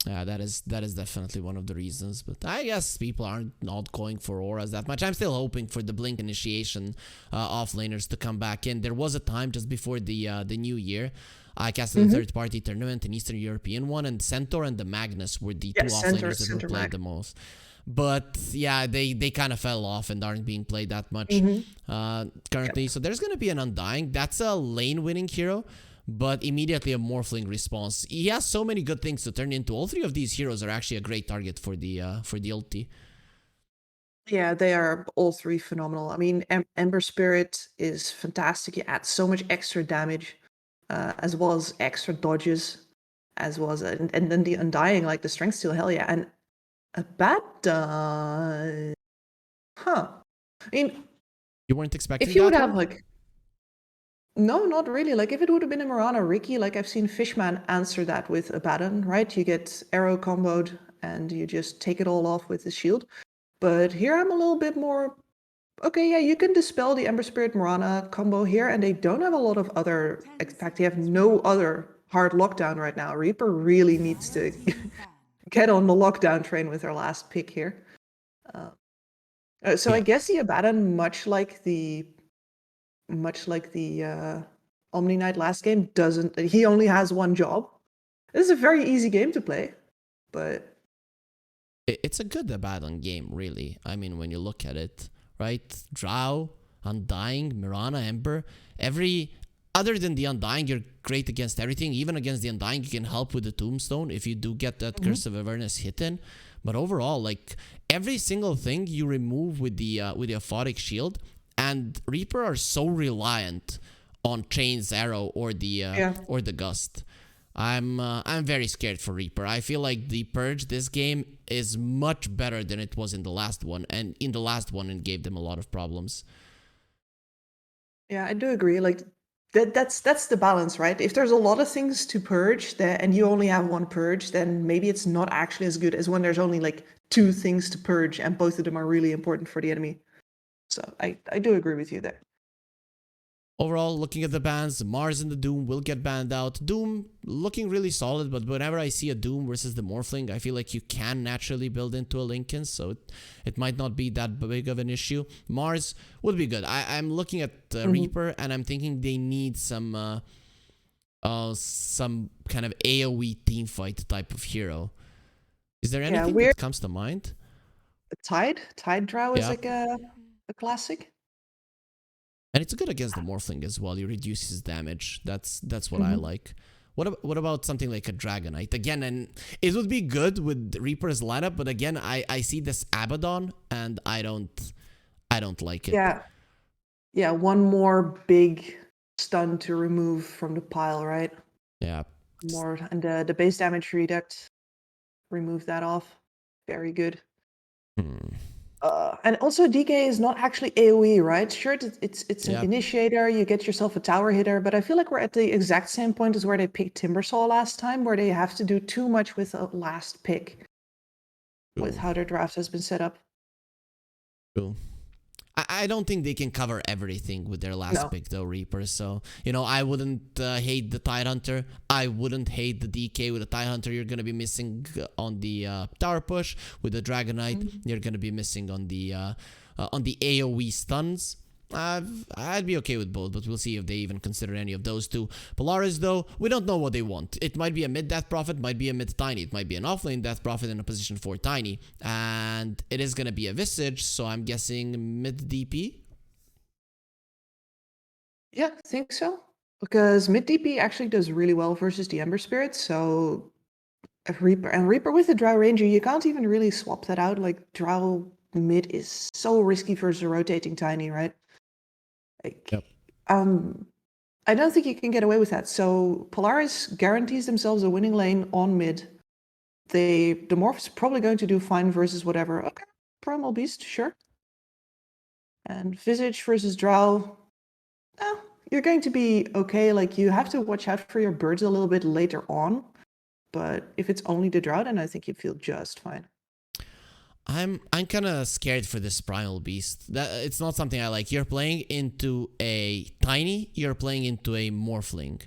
Yeah, that is definitely one of the reasons. But I guess people aren't not going for auras that much. I'm still hoping for the blink initiation offlaners to come back in. There was a time just before the new year. I casted a Mm-hmm. third party tournament, an Eastern European one, and Centaur and the Magnus were the two Yeah, offlaners that were center played mag. the most. But yeah, they kind of fell off and aren't being played that much Mm-hmm. Yep. currently. So there's going to be an Undying. That's a lane winning hero, but immediately a Morphling response. He has so many good things to turn into. All three of these heroes are actually a great target for the ulti. Yeah, they are all three phenomenal. I mean, Ember Spirit is fantastic. You add so much extra damage, as well as extra dodges, as well as and then the Undying, like the Strength Steal, hell yeah, and a bad huh. I mean, You weren't expecting if you would that have one? like no, not really. Like if it would have been a Mirana Ricky, like I've seen Fishman answer that with Abaddon, right? You get arrow comboed and you just take it all off with the shield. But here I'm a little bit more okay, yeah, you can dispel the Ember Spirit Mirana combo here, and they don't have a lot of other. In fact, they have no other hard lockdown right now. Reaper really needs to get on the lockdown train with their last pick here. Uh, so I Yeah. guess the Abaddon, much like the Omni Knight last game, doesn't. He only has one job. This is a very easy game to play, but It's a good Abaddon game, really. I mean, when you look at it, right? Drow, Undying, Mirana, Ember, every other than the Undying, you're great against everything. Even against the Undying, you can help with the Tombstone if you do get that Mhm. Curse of Awareness hit in. But overall, like every single thing you remove with the Aphotic Shield, and Reaper are so reliant on Chain's Arrow Yeah. or the Gust. I'm very scared for Reaper. I feel like the Purge this game is much better than it was in the last one, and in the last one it gave them a lot of problems. Yeah, I do agree. Like that's the balance, right? If there's a lot of things to purge that and you only have one purge, then maybe it's not actually as good as when there's only like two things to purge and both of them are really important for the enemy. So I do agree with you there. Overall, looking at the bans, Mars and the Doom will get banned out. Doom looking really solid, but whenever I see a Doom versus the Morphling, I feel like you can naturally build into a Lincoln, so it might not be that big of an issue. Mars would be good. I'm looking at Mhm. Reaper, and I'm thinking they need some kind of AoE teamfight type of hero. Is there Yeah, anything weird that comes to mind? Tide Drow is Yeah. like a classic. And it's good against the Morphling as well. He reduces damage. That's what I Mhm. like. What about something like a Dragonite? Again, and it would be good with Reaper's lineup, but again, I see this Abaddon and I don't like it. Yeah. Yeah, one more big stun to remove from the pile, right? Yeah. More and the base damage reduct, remove that off. Very good. Hmm. And also DK is not actually AoE, right? Sure, it's an Yeah. initiator. You get yourself a tower hitter, but I feel like we're at the exact same point as where they picked Timbersaw last time, where they have to do too much with the last pick with True. how their draft has been set up. True. I don't think they can cover everything with their last No. pick though, Reaper. So I wouldn't hate the Tide Hunter. I wouldn't hate the DK with the Tide Hunter. You're gonna be missing on the tower push with the Dragonite. Mhm. You're gonna be missing on the AOE stuns. I'd be okay with both, but we'll see if they even consider any of those two. Polaris, though, we don't know what they want. It might be a mid Death Prophet, might be a mid Tiny, it might be an offlane Death Prophet in a position for Tiny, and it is gonna be a Visage, so I'm guessing mid DP. Yeah, I think so. Because mid DP actually does really well versus the Ember Spirit, so if Reaper with the Drow Ranger, you can't even really swap that out. Like Drow mid is so risky versus a rotating Tiny, right? Like, Yep. um, I don't think you can get away with that. So Polaris guarantees themselves a winning lane on mid. The Morph is probably going to do fine versus whatever. Okay, Primal Beast, sure. And Visage versus Drow, oh, you're going to be okay. Like you have to watch out for your birds a little bit later on. But if it's only the Drow, then I think you feel just fine. I'm kind of scared for this Primal Beast. That it's not something I like. You're playing into a Tiny. You're playing into a Morphling.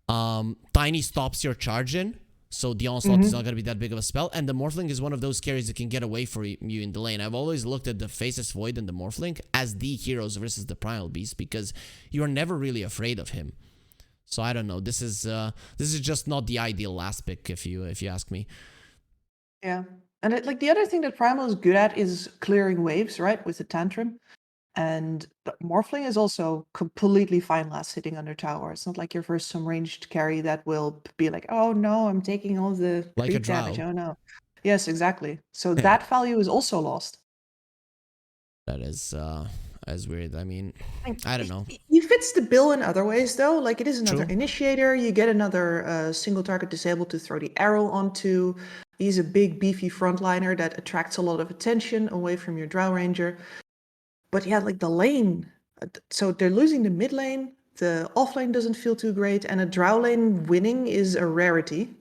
Tiny stops your charge in. So the onslaught is not going to be that big of a spell. And the Morphling is one of those carries that can get away from you in the lane. I've always looked at the Faceless Void and the Morphling as the heroes versus the Primal Beast because you are never really afraid of him. So I don't know. This is just not the ideal last pick if you ask me. Yeah. And like the other thing that Primal is good at is clearing waves, right? With the Tantrum. And the Morphling is also completely fine last sitting under tower. It's not like you're first some ranged carry that will be like, oh no, I'm taking all the Like a creep damage. drow. Oh no. Yes, exactly. So Yeah. that value is also lost. That is weird. I mean, Like, I don't know. He fits the bill in other ways though. Like it is another True. initiator. You get another single target disabled to throw the arrow onto. He's a big beefy frontliner that attracts a lot of attention away from your drow ranger. But yeah, like the lane. So they're losing the mid lane. The off lane doesn't feel too great, and a drow lane winning is a rarity.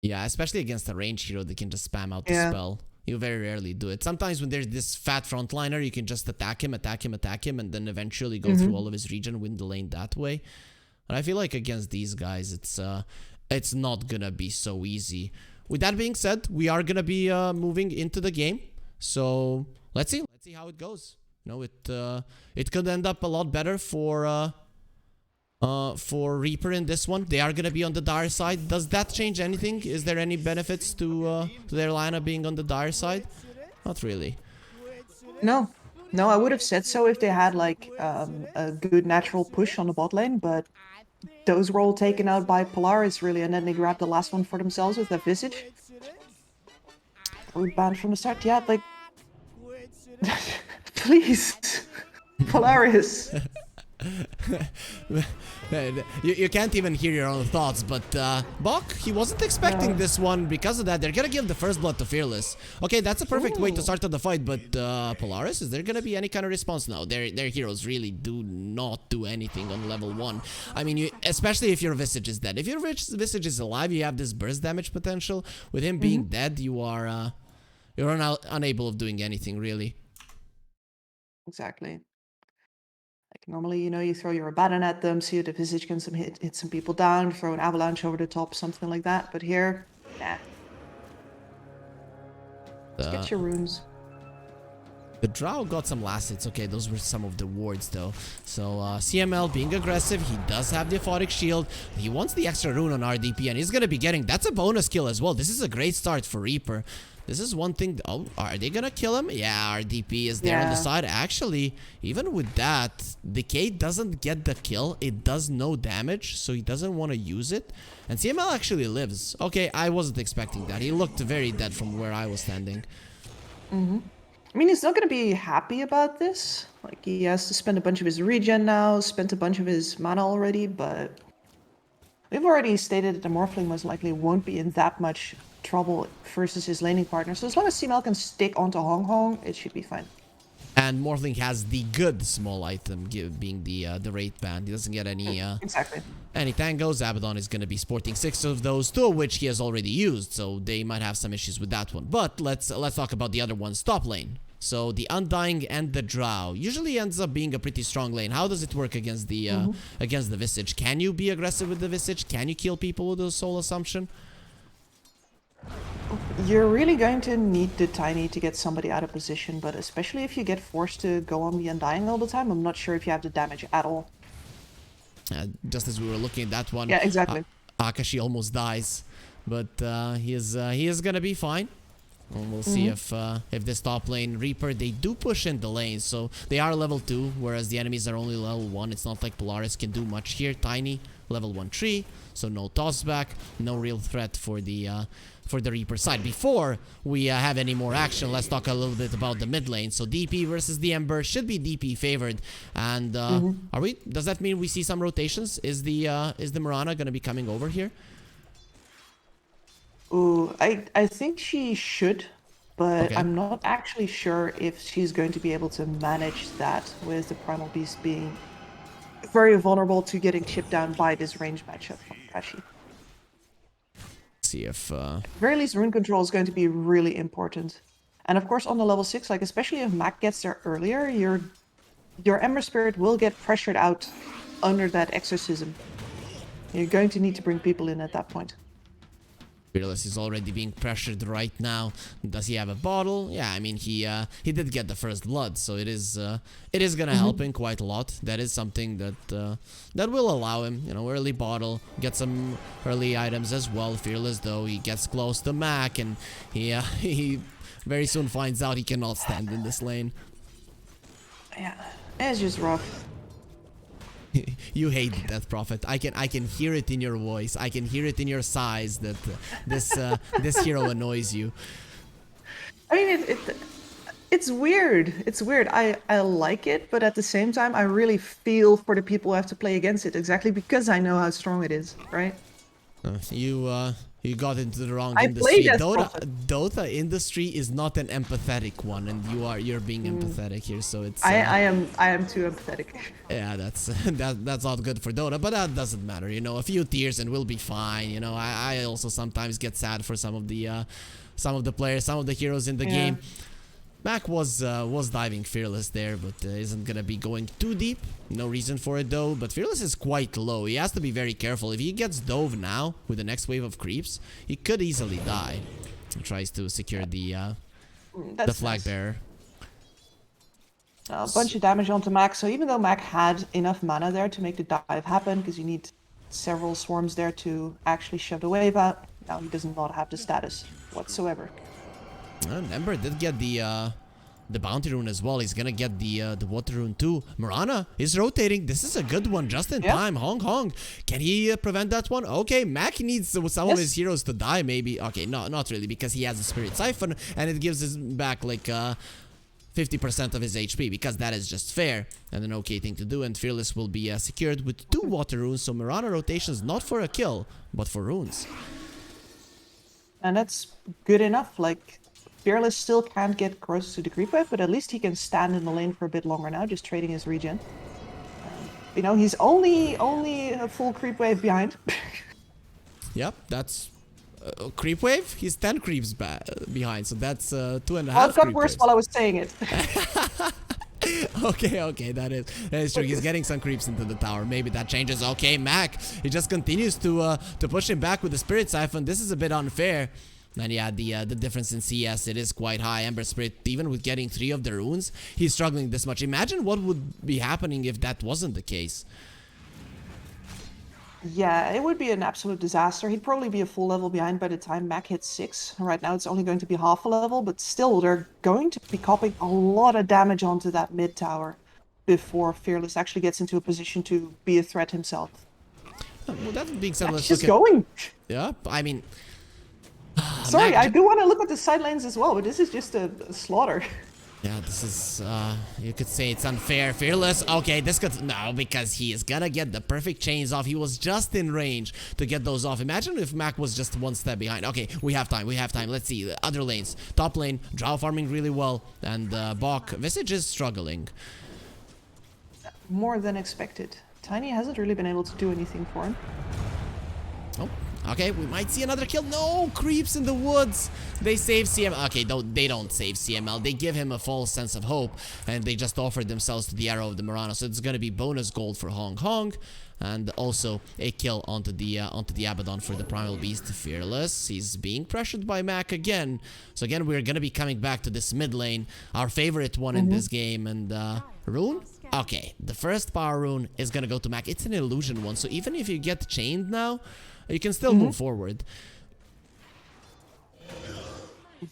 Yeah, especially against a range hero that can just spam out the spell. You very rarely do it. Sometimes when there's this fat frontliner, you can just attack him, and then eventually go through all of his region, win the lane that way. But I feel like against these guys, it's not gonna be so easy. With that being said, we are gonna be moving into the game. So let's see how it goes. You know, it could end up a lot better for Reaper in this one. They are gonna be on the dire side. Does that change anything? Is there any benefits to their lineup being on the dire side? Not really. No, I would have said so if they had like a good natural push on the bot lane, but those were all taken out by Polaris really, and then they grabbed the last one for themselves with their Visage. We banned from the start. Yeah, like please, Polaris. You can't even hear your own thoughts, but Bok, he wasn't expecting this one. Because of that, they're gonna give the first blood to Fearless. Okay, that's a perfect way to start the fight, but Polaris, is there gonna be any kind of response? No, their heroes really do not do anything on level 1. I mean, especially if your Visage is dead. If your Visage is alive, you have this burst damage potential. With him being dead, you're unable of doing anything, really. Exactly. Like normally, you throw your Abaddon at them, see if the Visage can hit some people down, throw an Avalanche over the top, something like that. But here, nah. Just get your runes. The Drow got some last hits. Okay, those were some of the wards though. So CML being aggressive, he does have the Aphotic Shield. He wants the extra rune on RDP, and he's gonna be getting, that's a bonus kill as well. This is a great start for Reaper. This is one thing. Oh, are they gonna kill him? Yeah, RDP is there on the side. Actually, even with that, Decay doesn't get the kill. It does no damage, so he doesn't want to use it. And CML actually lives. Okay, I wasn't expecting that. He looked very dead from where I was standing. I mean, he's not going to be happy about this. Like, he has to spend a bunch of his regen now, spent a bunch of his mana already, but we've already stated that the Morphling most likely won't be in that much trouble versus his laning partner. So as long as CML can stick onto Hong Hong, it should be fine. And Morphling has the good small item, being the Wraith Band. He doesn't get any any tangos. Abaddon is going to be sporting 6 of those, 2 of which he has already used, so they might have some issues with that one. But let's talk about the other ones. Top lane. So the Undying and the Drow usually ends up being a pretty strong lane. How does it work against the Visage? Can you be aggressive with the Visage? Can you kill people with the Soul Assumption? You're really going to need the Tiny to get somebody out of position, but especially if you get forced to go on the Undying all the time, I'm not sure if you have the damage at all. Just as we were looking at that one, yeah, exactly. Akashi almost dies, but he is gonna be fine. And we'll see if this top lane Reaper, they do push in the lane, so they are level 2, whereas the enemies are only level 1. It's not like Polaris can do much here. Tiny, level 1 tree, so no toss back, no real threat for the Reaper side. Before we have any more action, let's talk a little bit about the mid lane. So DP versus the Ember, should be DP favored. And does that mean we see some rotations? Is the Mirana gonna be coming over here? Ooh, I think she should, but I'm not actually sure if she's going to be able to manage that with the Primal Beast being very vulnerable to getting chipped down by this range matchup from Kashi. See if very least rune control is going to be really important. And of course on the level 6, like especially if Mac gets there earlier, your Ember Spirit will get pressured out under that exorcism. You're going to need to bring people in at that point. Fearless is already being pressured right now. Does he have a bottle? Yeah, I mean he did get the first blood, so it is gonna help him quite a lot. That is something that will allow him, you know, early bottle, get some early items as well. Fearless though, he gets close to Mac, and he very soon finds out he cannot stand in this lane. Yeah, it's just rough. You hate the Death Prophet. I can hear it in your voice. I can hear it in your sighs that this hero annoys you. I mean, it's weird. It's weird. I like it, but at the same time, I really feel for the people who have to play against it, exactly because I know how strong it is, right? You got into the wrong I industry. played as Dota industry is not an empathetic one, and you're being empathetic here. So it's I am too empathetic. yeah, that's not good for Dota, but that doesn't matter. You know, a few tiers and we'll be fine. You know, I also sometimes get sad for some of the players, some of the heroes in the game. Mac was diving Fearless there, but isn't gonna be going too deep. No reason for it though. But Fearless is quite low. He has to be very careful. If he gets dove now with the next wave of creeps, he could easily die. He tries to secure the flag bearer. A bunch of damage onto Mac. So even though Mac had enough mana there to make the dive happen, because you need several swarms there to actually shove the wave out, now he does not have the status whatsoever. And Ember did get the bounty rune as well. He's gonna get the water rune too. Mirana is rotating. This is a good one, just in time. Hong. Can he prevent that one? Okay, Mac needs some of his heroes to die, maybe. Okay, no, not really, because he has a Spirit Siphon, and it gives him back like 50% of his HP, because that is just fair and an okay thing to do. And Fearless will be secured with 2 water runes. So Mirana rotations not for a kill, but for runes. And that's good enough. Like, Fearless still can't get close to the creep wave, but at least he can stand in the lane for a bit longer now, just trading his regen. You know, he's only a full creep wave behind. Yep, that's creep wave. He's 10 creeps behind, so that's 2.5. Oh, it got worse while I was saying it. Okay, that is true. He's getting some creeps into the tower. Maybe that changes. Okay, Mac, he just continues to push him back with the Spirit Siphon. This is a bit unfair. And yeah, the difference in CS, it is quite high. Ember Spirit, even with getting 3 of the runes, he's struggling this much. Imagine what would be happening if that wasn't the case. Yeah, it would be an absolute disaster. He'd probably be a full level behind by the time Mac hits 6. Right now it's only going to be half a level, but still they're going to be copping a lot of damage onto that mid tower before Fearless actually gets into a position to be a threat himself. Well, that being said, let's look at... going. Yeah, I mean... Sorry, I do want to look at the side lanes as well, but this is just a slaughter. Yeah, this is, you could say it's unfair. Fearless, okay, this could, no, because he is gonna get the perfect chains off. He was just in range to get those off. Imagine if Mac was just one step behind. Okay, we have time. Let's see, the other lanes. Top lane, Drow farming really well, and Bok, Visage is struggling. More than expected. Tiny hasn't really been able to do anything for him. Oh. Okay, we might see another kill. No, creeps in the woods. They save CML. Okay, they don't save CML. They give him a false sense of hope, and they just offer themselves to the arrow of the Mirana. So it's gonna be bonus gold for Hong, and also a kill onto the Abaddon for the Primal Beast. Fearless, he's being pressured by Mac again. So again, we're gonna be coming back to this mid lane, our favorite one in this game. And rune. Okay, the first power rune is gonna go to Mac. It's an illusion one, so even if you get chained now, you can still move forward.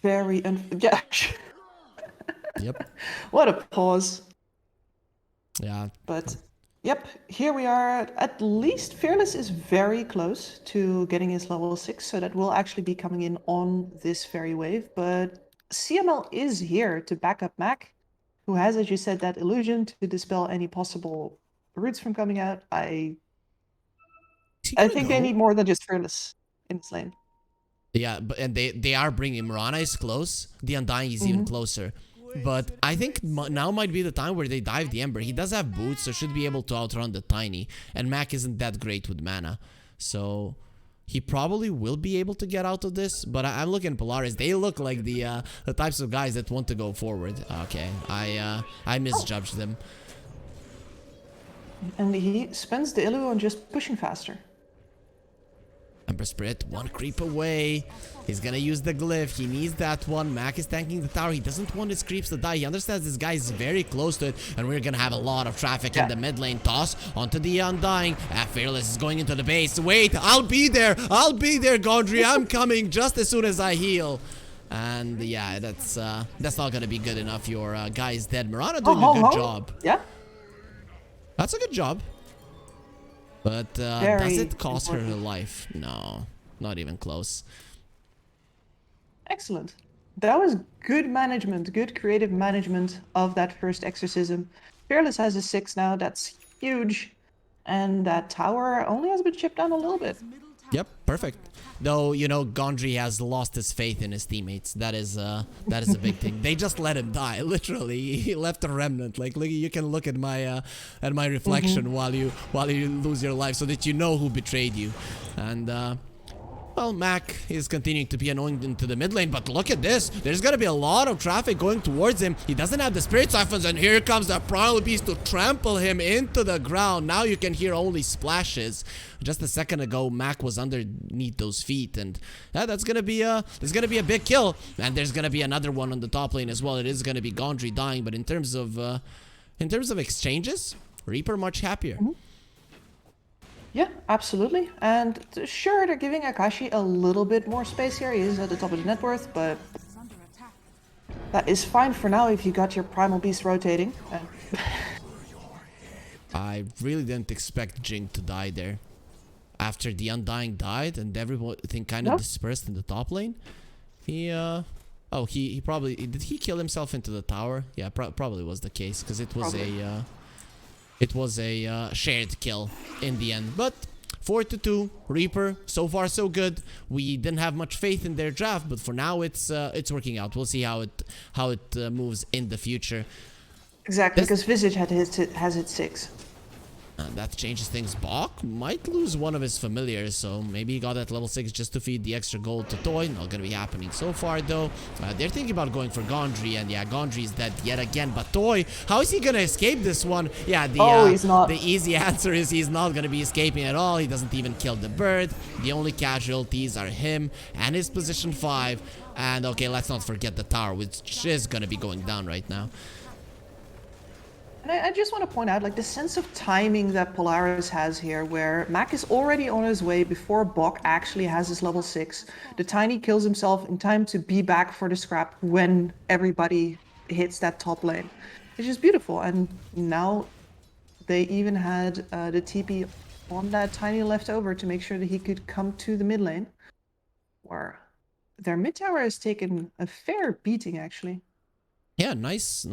Very yeah. Yep. What a pause. Yeah. But yep, here we are. At least Fearless is very close to getting his level 6, so that will actually be coming in on this very wave. But CML is here to back up Mac, who has, as you said, that illusion to dispel any possible roots from coming out. I think they need more than just Fearless in this lane. Yeah, but and they are bringing Mirana is close. The Undying is even closer. But I think now might be the time where they dive the Ember. He does have boots, so should be able to outrun the Tiny. And Mac isn't that great with mana, so he probably will be able to get out of this. But I'm looking at Polaris. They look like the types of guys that want to go forward. Okay, I misjudged them. And he spends the Illu on just pushing faster. Ember Spirit, one creep away. He's gonna use the glyph. He needs that one. Mac is tanking the tower. He doesn't want his creeps to die. He understands this guy is very close to it, and we're gonna have a lot of traffic in the mid lane. Toss onto the Undying. Fearless is going into the base. Wait, I'll be there. I'll be there, Gondry. I'm coming just as soon as I heal. And yeah, that's not gonna be good enough. Your guy is dead. Mirana doing a good job. Yeah. That's a good job. But does it cost her life? No, not even close. Excellent. That was good management, good creative management of that first exorcism. Fearless has a 6 now. That's huge. And that tower only has been chipped down a little bit. Yep, perfect. Though, you know, Gondry has lost his faith in his teammates. That is a big thing. They just let him die. Literally, he left a remnant. Like, look, you can look at my reflection while you lose your life, so that you know who betrayed you. And well, Mac is continuing to be annoying into the mid lane, but look at this. There's gonna be a lot of traffic going towards him. He doesn't have the Spirit Siphons, and here comes the Primal Beast to trample him into the ground. Now you can hear only splashes. Just a second ago, Mac was underneath those feet, and yeah, that's gonna be a big kill. And there's gonna be another one on the top lane as well. It is gonna be Gondry dying, but in terms of exchanges, Reaper much happier. Yeah, absolutely. And sure, they're giving Akashi a little bit more space here. He is at the top of the net worth, but that is fine for now if you got your Primal Beast rotating. I really didn't expect Jing to die there. After the Undying died and everything kind of dispersed in the top lane, he probably... Did he kill himself into the tower? Yeah, probably was the case, because it was It was a shared kill in the end. But 4-2, Reaper, so far so good. We didn't have much faith in their draft, but for now it's working out. We'll see how it moves in the future. Exactly, because Visage has its 6. That changes things. Bok might lose one of his familiars, so maybe he got that level 6 just to feed the extra gold to Toy. Not gonna be happening so far, though. They're thinking about going for Gondry, and yeah, Gondry is dead yet again. But Toy, how is he gonna escape this one? Yeah, he's not. The easy answer is he's not gonna be escaping at all. He doesn't even kill the bird. The only casualties are him and his position 5. And okay, let's not forget the tower, which is gonna be going down right now. And I just want to point out, like, the sense of timing that Polaris has here, where Mac is already on his way before Bok actually has his level 6. The Tiny kills himself in time to be back for the scrap when everybody hits that top lane. It's just beautiful. And now they even had the TP on that Tiny left over to make sure that he could come to the mid lane, where their mid tower has taken a fair beating, actually. Yeah, nice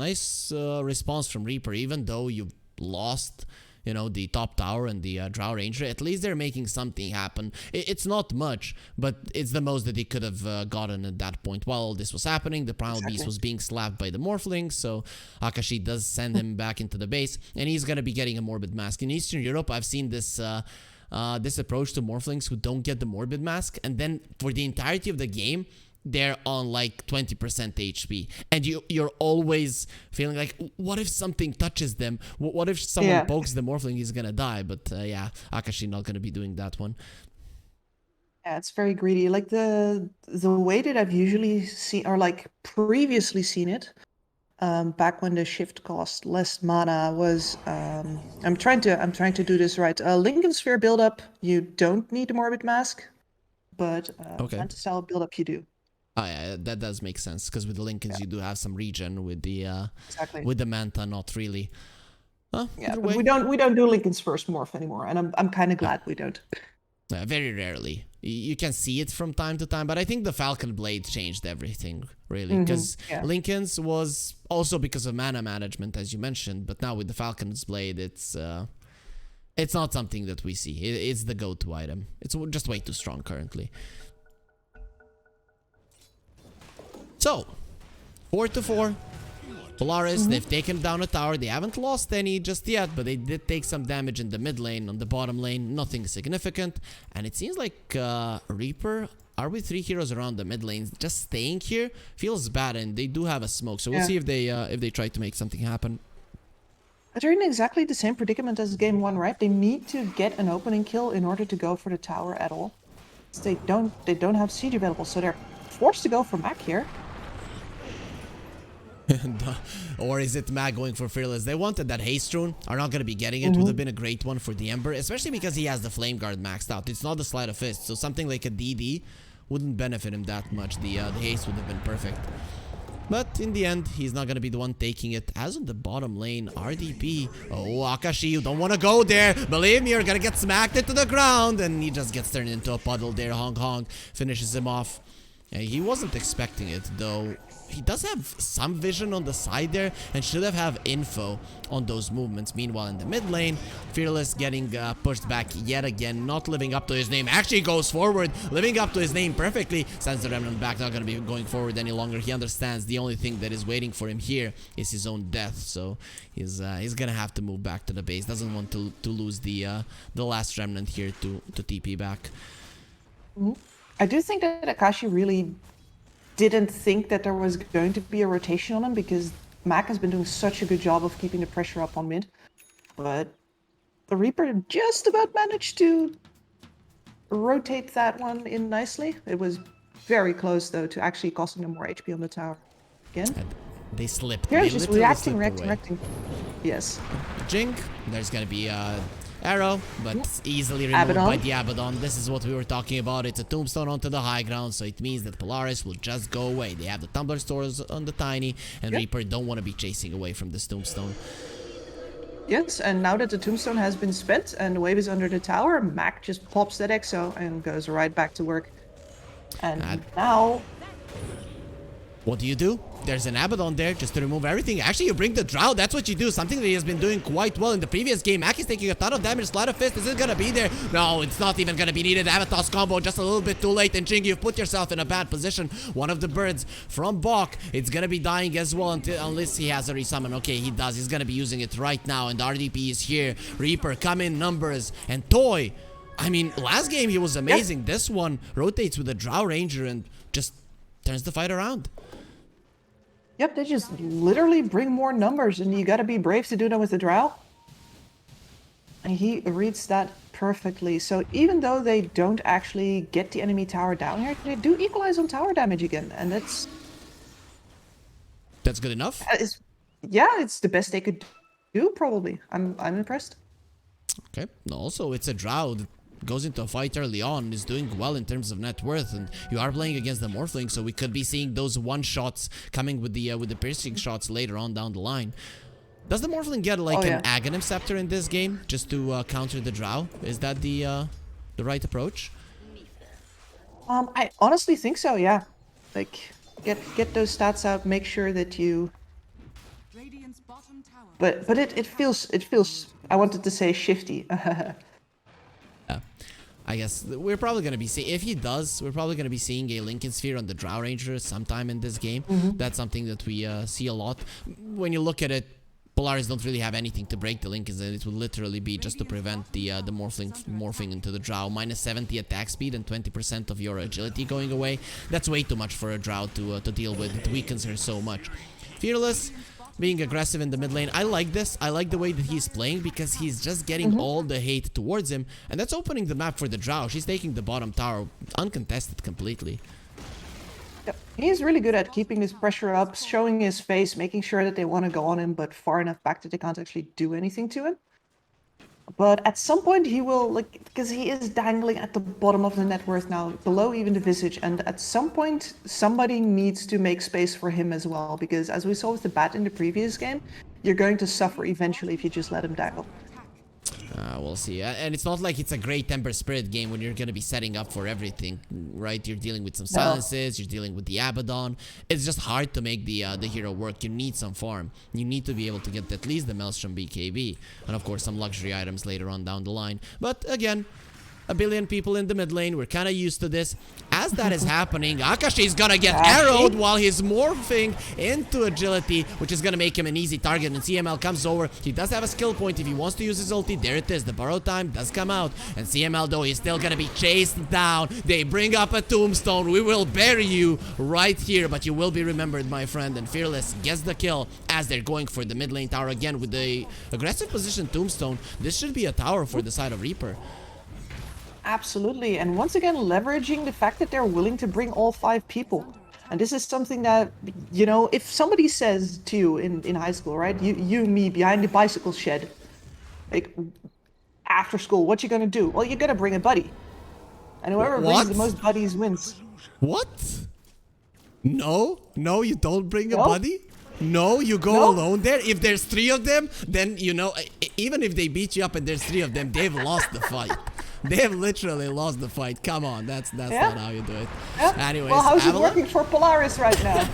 response from Reaper. Even though you lost, you know, the top tower and the Drow Ranger, at least they're making something happen. It's not much, but it's the most that they could have gotten at that point. While all this was happening, the Primal Beast was being slapped by the Morphling, so Akashi does send him back into the base, and he's gonna be getting a Morbid Mask. In Eastern Europe, I've seen this approach to Morphlings who don't get the Morbid Mask, and then for the entirety of the game, they're on like 20% HP, and you're always feeling like, what if something touches them? What if someone pokes the Morphling? He's gonna die. But yeah, Akashi not gonna be doing that one. Yeah, it's very greedy. Like the way that I've usually seen, or like previously seen it, back when the shift cost less mana, was I'm trying to do this right. Lincoln Sphere build-up, you don't need a Morbid Mask, but Manta build up you do. Oh yeah, that does make sense, because with the Lincolns you do have some regen. With the with the Manta, not really. Yeah, but we don't do Lincoln's first morph anymore, and I'm kind of glad we don't. Very rarely. You can see it from time to time, but I think the Falcon Blade changed everything, really, because Lincoln's was also because of mana management, as you mentioned, but now with the Falcon's Blade, it's not something that we see. It's the go-to item. It's just way too strong currently. So, 4-4. Polaris, they've taken down a tower. They haven't lost any just yet, but they did take some damage in the mid lane. On the bottom lane, nothing significant. And it seems like Reaper are with 3 heroes around the mid lane. Just staying here feels bad, and they do have a smoke. So we'll see if they try to make something happen. They're in exactly the same predicament as game 1, right? They need to get an opening kill in order to go for the tower at all. They don't have siege available, so they're forced to go for Mac here. Or is it Mag going for Fearless? They wanted that haste rune, are not going to be getting it. Would have been a great one for the Ember, especially because he has the Flame Guard maxed out. It's not the Sleight of Fist, so something like a DD wouldn't benefit him that much. The haste would have been perfect. But in the end, he's not going to be the one taking it. As on the bottom lane, RDP. Oh, Akashi, you don't want to go there. Believe me, you're going to get smacked into the ground. And he just gets turned into a puddle there. Hong Kong finishes him off. Yeah, he wasn't expecting it, though. He does have some vision on the side there and should have info on those movements. Meanwhile, in the mid lane, Fearless getting pushed back yet again, not living up to his name. Actually goes forward, living up to his name perfectly. Sends the Remnant back, not going to be going forward any longer. He understands the only thing that is waiting for him here is his own death. So he's going to have to move back to the base. Doesn't want to lose the last Remnant here to TP back. I do think that Akashi really didn't think that there was going to be a rotation on him because Mac has been doing such a good job of keeping the pressure up on mid. But the Reaper just about managed to rotate that one in nicely. It was very close, though, to actually costing them more HP on the tower. Again. And they slipped. Here, they just reacting. reacting. Yes. Jink, there's going to be arrow, but easily removed by the Abaddon. This is what we were talking about. It's a tombstone onto the high ground, so it means that Polaris will just go away. They have the tumbler stores on the tiny, and Reaper don't want to be chasing away from this tombstone. Yes, and now that the tombstone has been spent and the wave is under the tower, Mac just pops that exo and goes right back to work. And now... What do? There's an Abaddon there just to remove everything. Actually, you bring the Drow. That's what you do. Something that he has been doing quite well in the previous game. Mac is taking a ton of damage. Sleight of Fist isn't going to be there. No, it's not even going to be needed. Avatar's combo just a little bit too late. And Jing, you've put yourself in a bad position. One of the birds from Bok, it's going to be dying as well unless he has a resummon. Okay, he does. He's going to be using it right now. And RDP is here. Reaper, come in numbers. And Toy. I mean, last game he was amazing. This one rotates with a Drow Ranger and just turns the fight around. Yep, they just literally bring more numbers, and you gotta be brave to do that with the Drow. And he reads that perfectly. So even though they don't actually get the enemy tower down here, they do equalize on tower damage again, and that's good enough. It's the best they could do, probably. I'm impressed. Okay. Also, it's a Drow that goes into a fight early on, is doing well in terms of net worth, and you are playing against the Morphling, so we could be seeing those one shots coming with the piercing shots later on down the line. Does the Morphling get like an Aghanim Scepter in this game just to counter the Drow? Is that the right approach? I honestly think so. Yeah, like get those stats out, make sure that you. But it feels. I wanted to say shifty. I guess we're probably going to be seeing, if he does, we're probably going to be seeing a Lincoln Sphere on the Drow Ranger sometime in this game. That's something that we see a lot. When you look at it, Polaris don't really have anything to break the Lincolns, and it would literally be just to prevent the morphing into the Drow. Minus 70 attack speed and 20% of your agility going away. That's way too much for a Drow to deal with. It weakens her so much. Fearless, being aggressive in the mid lane. I like this. I like the way that he's playing because he's just getting all the hate towards him. And that's opening the map for the Drow. She's taking the bottom tower uncontested completely. Yep. He's really good at keeping this pressure up, showing his face, making sure that they want to go on him, but far enough back that they can't actually do anything to him. But at some point he will, like, because he is dangling at the bottom of the net worth now, below even the visage, and at some point somebody needs to make space for him as well, because as we saw with the bat in the previous game, you're going to suffer eventually if you just let him dangle. We'll see. And it's not like it's a great Ember Spirit game when you're going to be setting up for everything, right? You're dealing with some silences, you're dealing with the Abaddon. It's just hard to make the hero work. You need some farm. You need to be able to get at least the Maelstrom BKB. And of course, some luxury items later on down the line. But again, a billion people in the mid lane. We're kind of used to this. As that is happening, Akashi's gonna get arrowed while he's morphing into agility, which is gonna make him an easy target. And CML comes over. He does have a skill point if he wants to use his ulti. There it is. The borrow time does come out. And CML, though, he's still gonna be chased down. They bring up a tombstone. We will bury you right here, but you will be remembered, my friend. And Fearless gets the kill as they're going for the mid lane tower again with the aggressive position tombstone. This should be a tower for the side of Reaper. Absolutely. And once again, leveraging the fact that they're willing to bring all 5 people. And this is something that, if somebody says to you in high school, right? You, me, behind the bicycle shed, like after school, what you gonna do? Well, you're gonna bring a buddy. And whoever brings the What? most buddies wins. What? No, no, you don't bring a No? buddy. No, you go No? alone there. If there's 3 of them, then even if they beat you up and there's 3 of them, they've lost the fight. They have literally lost the fight. Come on, that's Yeah. not how you do it. Yeah. Anyways, Well, how's it Avalon? working for Polaris right now?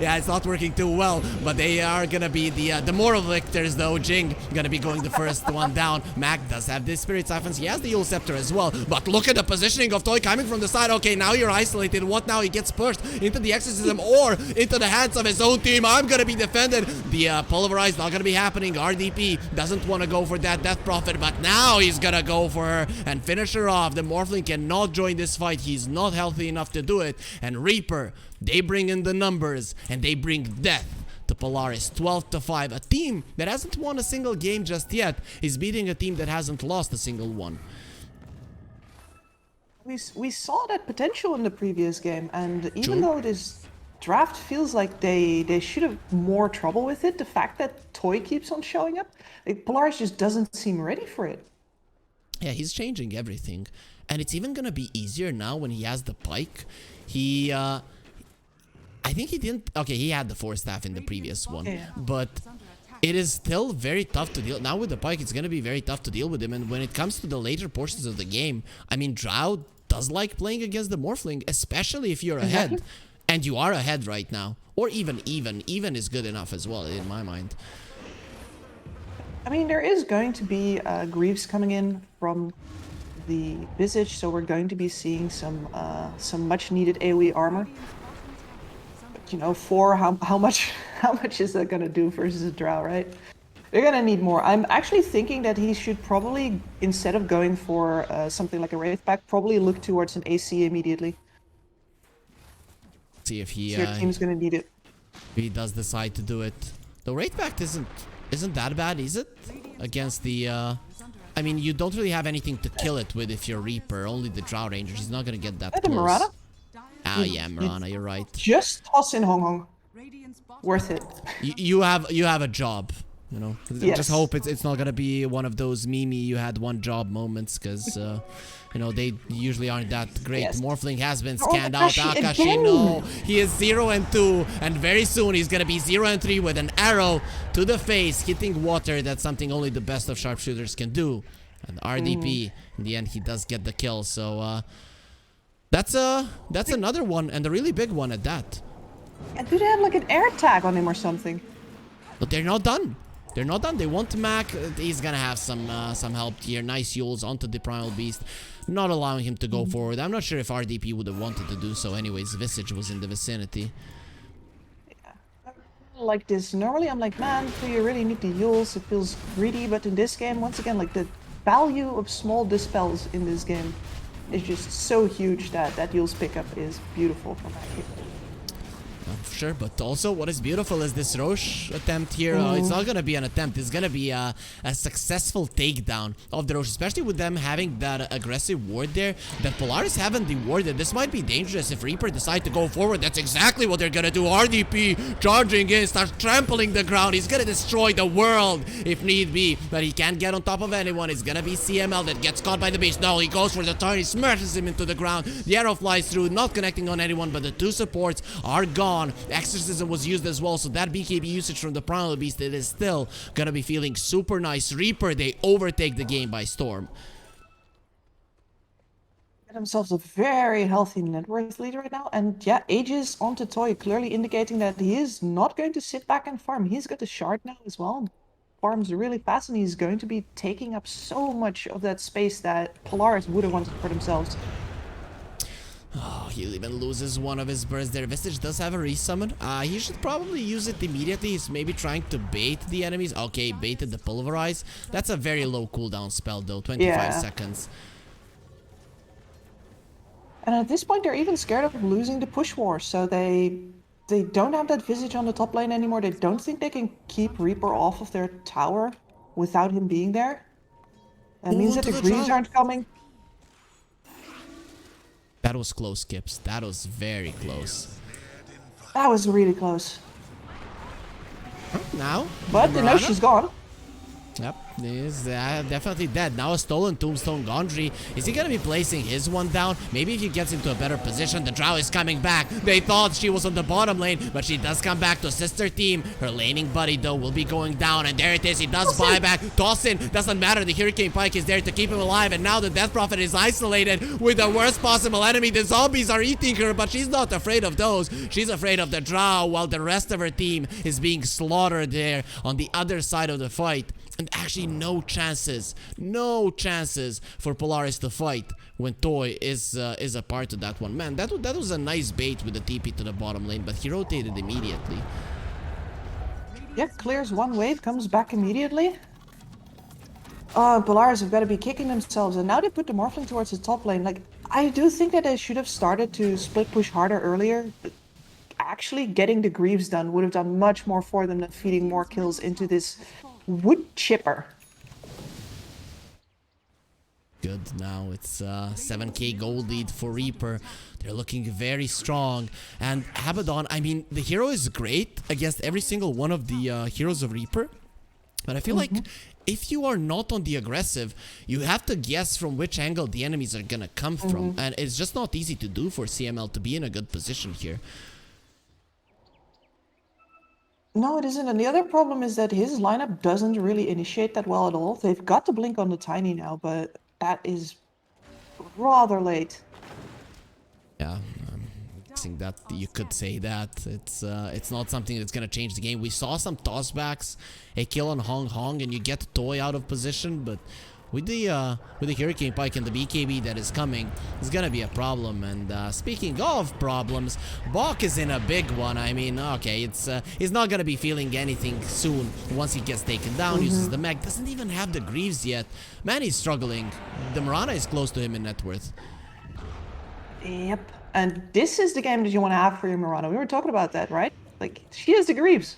Yeah, it's not working too well, but they are gonna be the moral victors though. Jing gonna be going the first one down. Mac does have this Spirit Siphons. He has the Yule Scepter as well, but look at the positioning of Toy coming from the side. Okay, now you're isolated. What now? He gets pushed into the Exorcism or into the hands of his own team. I'm gonna be defended. The Pulverize not gonna be happening. RDP doesn't want to go for that Death Prophet, but now he's gonna go for her and finish her off. The Morphling cannot join this fight. He's not healthy enough to do it. And Reaper, they bring in the numbers and they bring death to Polaris. 12-5. A team that hasn't won a single game just yet is beating a team that hasn't lost a single one. We saw that potential in the previous game, and even though this draft feels like they should have more trouble with it, the fact that Toy keeps on showing up, like, Polaris just doesn't seem ready for it. Yeah, he's changing everything. And it's even gonna be easier now when he has the Pike. He, I think he didn't... Okay, he had the Force Staff in the previous one. Yeah. But it is still very tough to deal... Now with the Pike, it's gonna be very tough to deal with him. And when it comes to the later portions of the game, I mean, Drow does like playing against the Morphling, especially if you're ahead. And you are ahead right now. Or even. Even is good enough as well, in my mind. I mean, there is going to be Greaves coming in from the Visage, so we're going to be seeing some much-needed AoE armor. But, how much is that going to do versus a Drow, right? They're going to need more. I'm actually thinking that he should probably, instead of going for something like a Wraith Pack, probably look towards an AC immediately. See if he... So your team's going to need it. If he does decide to do it. The Wraith Pact isn't that bad, is it? Against the, I mean, you don't really have anything to kill it with if you're Reaper. Only the Drow Rangers. He's not gonna get that The close. Marana? Ah, yeah, Marana, you're right. Just toss in Hong Hong. Worth it. You have a job, you know. Yes. Just hope it's not gonna be one of those Mimi you had one job moments, because they usually aren't that great. Yes. Morphling has been scanned out. Akashi Akashi, again. no. He is 0-2, and very soon he's gonna be 0-3 with an arrow to the face, hitting water. That's something only the best of sharpshooters can do. And RDP, in the end, he does get the kill. So that's another one, and a really big one at that. And do they have like an air tag on him or something? But they're not done. They're not done. They want Mac. He's gonna have some help here. Nice Yules onto the Primal Beast, not allowing him to go forward. I'm not sure if RDP would have wanted to do so anyways. Visage was in the vicinity. Yeah. Like this. Normally I'm like, man, do you really need the Yules? It feels greedy, but in this game, once again, like the value of small dispels in this game is just so huge that Yules pickup is beautiful for my kid. Sure, but also what is beautiful is this Roche attempt here. It's not gonna be an attempt. It's gonna be a successful takedown of the Roche, especially with them having that aggressive ward there that Polaris haven't dewarded. This might be dangerous if Reaper decide to go forward. That's exactly what they're gonna do. RDP charging in, starts trampling the ground. He's gonna destroy the world if need be, but he can't get on top of anyone. It's gonna be CML that gets caught by the beast. No, he goes for the turn. He smashes him into the ground. The arrow flies through, not connecting on anyone, but the 2 supports are gone. Exorcism was used as well, so that BKB usage from the Primal Beast, it is still gonna be feeling super nice. Reaper, they overtake the game by storm. Get themselves a very healthy net worth lead right now, and yeah, Aegis onto Toy, clearly indicating that he is not going to sit back and farm. He's got the shard now as well. Farms really fast, and he's going to be taking up so much of that space that Polaris would have wanted for themselves. Oh, he even loses one of his bursts there. Visage does have a resummon. He should probably use it immediately. He's maybe trying to bait the enemies. Okay, baited the Pulverize. That's a very low cooldown spell though, 25 seconds. And at this point, they're even scared of losing the push war, so they don't have that Visage on the top lane anymore. They don't think they can keep Reaper off of their tower without him being there. That means that the Greaves aren't coming. That was close, Kips. That was very close. That was really close. Now, But they know she's gone. Yep, he's definitely dead. Now a stolen Tombstone Gondry. Is he gonna be placing his one down? Maybe if he gets into a better position. The Drow is coming back. They thought she was on the bottom lane, but she does come back to assist her team. Her laning buddy, though, will be going down, and there it is. He does buy back. Dawson, doesn't matter. The Hurricane Pike is there to keep him alive, and now the Death Prophet is isolated with the worst possible enemy. The zombies are eating her, but she's not afraid of those. She's afraid of the Drow, while the rest of her team is being slaughtered there on the other side of the fight. And actually no chances for Polaris to fight when Toy is a part of that one. Man, that was a nice bait with the TP to the bottom lane, but he rotated immediately. Yeah, clears one wave, comes back immediately. Polaris have got to be kicking themselves, and now they put the Morphling towards the top lane. Like, I do think that they should have started to split push harder earlier. Actually, getting the Greaves done would have done much more for them than feeding more kills into this wood chipper. Good, now it's 7k gold lead for Reaper. They're looking very strong. And Abaddon, I mean, the hero is great against every single one of the heroes of Reaper. But I feel like if you are not on the aggressive, you have to guess from which angle the enemies are gonna come from. And it's just not easy to do for CML to be in a good position here. No, it isn't. And the other problem is that his lineup doesn't really initiate that well at all. They've got to blink on the Tiny now, but that is rather late. Yeah, I'm guessing that you could say that. It's not something that's gonna change the game. We saw some tossbacks, a kill on Hong Hong, and you get Toy out of position, but with the Hurricane Pike and the BKB that is coming, it's gonna be a problem. And speaking of problems, Bok is in a big one. I mean, okay, he's not gonna be feeling anything soon once he gets taken down. Uses the mech, doesn't even have the Greaves yet. Man, he's struggling. The Mirana is close to him in net worth. Yep. And this is the game that you want to have for your Mirana. We were talking about that, right? Like, she has the Greaves.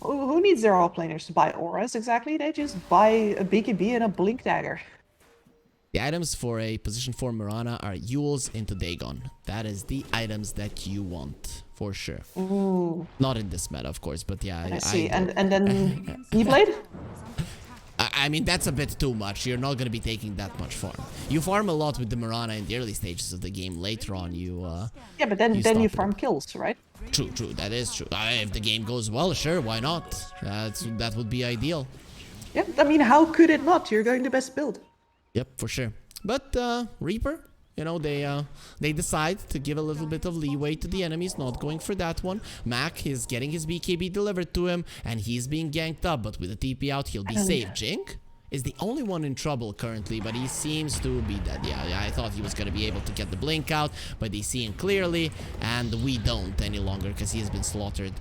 Who needs their all-planers to buy auras exactly? They just buy a BKB and a Blink Dagger. The items for a position 4 Mirana are Yules into Dagon. That is the items that you want, for sure. Ooh. Not in this meta, of course, but yeah. I see. And then E-Blade? I mean, that's a bit too much. You're not going to be taking that much farm. You farm a lot with the Mirana in the early stages of the game. Later on, you... yeah, but then you farm kills, right? True, that is true. If the game goes well, sure, why not? That would be ideal. Yeah, I mean, how could it not? You're going the best build. Yep, for sure. But Reaper, you know, they decide to give a little bit of leeway to the enemies, not going for that one. Mac is getting his BKB delivered to him, and he's being ganked up, but with the TP out, he'll be safe. Jink is the only one in trouble currently, but he seems to be dead. Yeah, I thought he was going to be able to get the blink out, but they see him clearly, and we don't any longer because he has been slaughtered.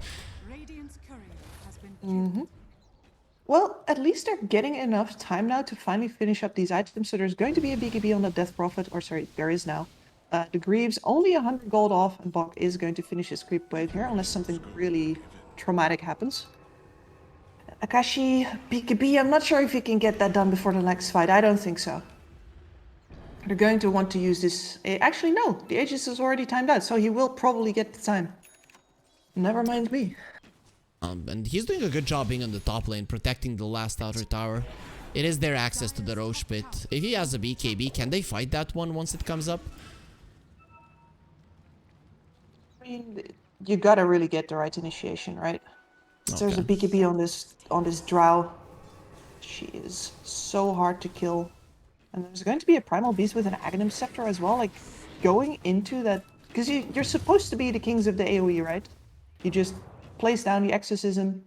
Well, at least they're getting enough time now to finally finish up these items. So there's going to be a BKB on the Death Prophet, or sorry, there is now. The Greaves only 100 gold off, and Bok is going to finish his creep wave here, unless something really traumatic happens. Akashi, BKB, I'm not sure if you can get that done before the next fight. I don't think so. They're going to want to use this... Actually, no, the Aegis is already timed out, so he will probably get the time. Never mind me. And he's doing a good job being on the top lane, protecting the last outer tower. It is their access to the Roche pit. If he has a BKB, can they fight that one once it comes up? I mean, you gotta really get the right initiation, right? Okay. There's a BKB on this Drow. She is so hard to kill. And there's going to be a Primal Beast with an Aghanim Scepter as well. Like, going into that... Because you're supposed to be the kings of the AoE, right? You just place down the Exorcism.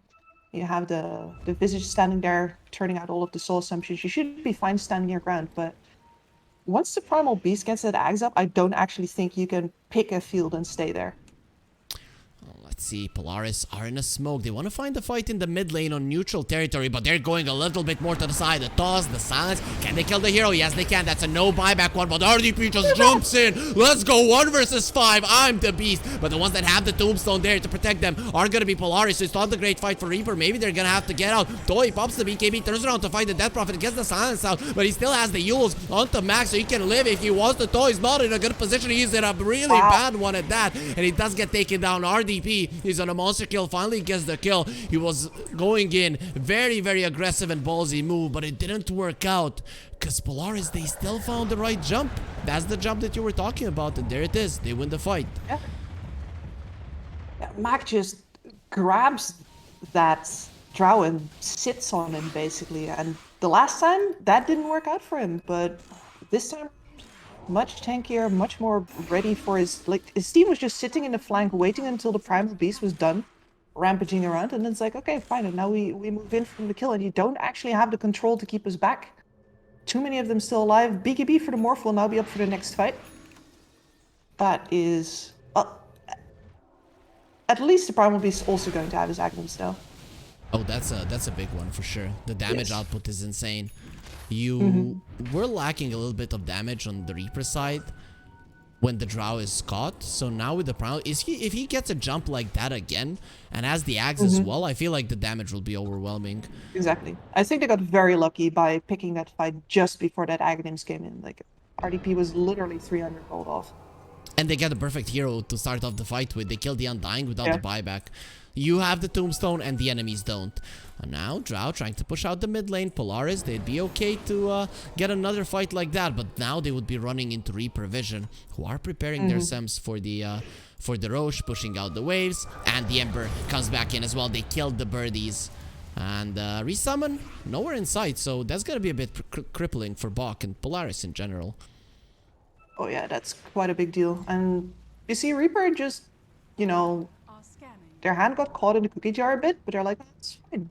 You have the Visage standing there, turning out all of the Soul Assumptions. You should be fine standing your ground, but... Once the Primal Beast gets that Axe up, I don't actually think you can pick a field and stay there. Let's see, Polaris are in a smoke. They want to find the fight in the mid lane on neutral territory, but they're going a little bit more to the side. The toss, the silence. Can they kill the hero? Yes, they can. That's a no buyback one, but RDP just jumps in. Let's go 1 versus 5. I'm the beast. But the ones that have the tombstone there to protect them are going to be Polaris. So it's not the great fight for Reaper. Maybe they're going to have to get out. Toy pops the BKB, turns around to fight the Death Prophet, gets the silence out, but he still has the Yules onto Max, so he can live if he wants to. Toy is not in a good position. He's in a really bad one at that, and he does get taken down. RDP is on a monster kill, finally gets the kill. He was going in very, very aggressive and ballsy move, but it didn't work out because Polaris, they still found the right jump. That's the jump that you were talking about, and there it is. They win the fight. Yeah. Mac just grabs that Drow and sits on him basically, and the last time that didn't work out for him, but this time much tankier, much more ready for his, like, his team was just sitting in the flank waiting until the Primal Beast was done rampaging around, and it's like, okay, fine, and now we move in from the kill, and you don't actually have the control to keep us back. Too many of them still alive. BKB for the Morph will now be up for the next fight. That is, at least the Primal Beast is also going to have his Aghanim's now. Oh, that's a big one for sure. The damage output is insane. You were lacking a little bit of damage on the Reaper side when the Drow is caught. So now with the Primal, if he gets a jump like that again and has the Axe as well, I feel like the damage will be overwhelming. Exactly. I think they got very lucky by picking that fight just before that Aghanims came in. Like, RDP was literally 300 gold off. And they get a perfect hero to start off the fight with. They kill the Undying without the buyback. You have the Tombstone and the enemies don't. And now Drow trying to push out the mid lane. Polaris, they'd be okay to get another fight like that. But now they would be running into Reaper Vision, who are preparing their Sems for the Roche, pushing out the waves. And the Ember comes back in as well. They killed the birdies. And resummon, nowhere in sight. So that's going to be a bit crippling for Bok and Polaris in general. Oh yeah, that's quite a big deal. And you see Reaper just, you know, their hand got caught in the cookie jar a bit, but they're like, oh, it's fine.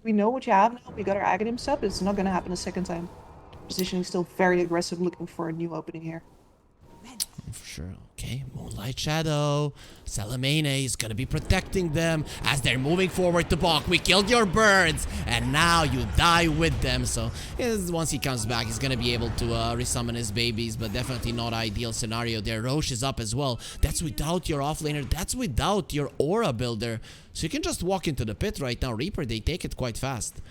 We know what you have now. We got our Aghanim sub. It's not going to happen a second time. Positioning still very aggressive, looking for a new opening here. For sure. Okay, Moonlight Shadow. Salamene is gonna be protecting them as they're moving forward to Bok. We killed your birds, and now you die with them. So once he comes back, he's gonna be able to resummon his babies, but definitely not ideal scenario there. Roche is up as well. That's without your offlaner. That's without your aura builder. So you can just walk into the pit right now. Reaper, they take it quite fast.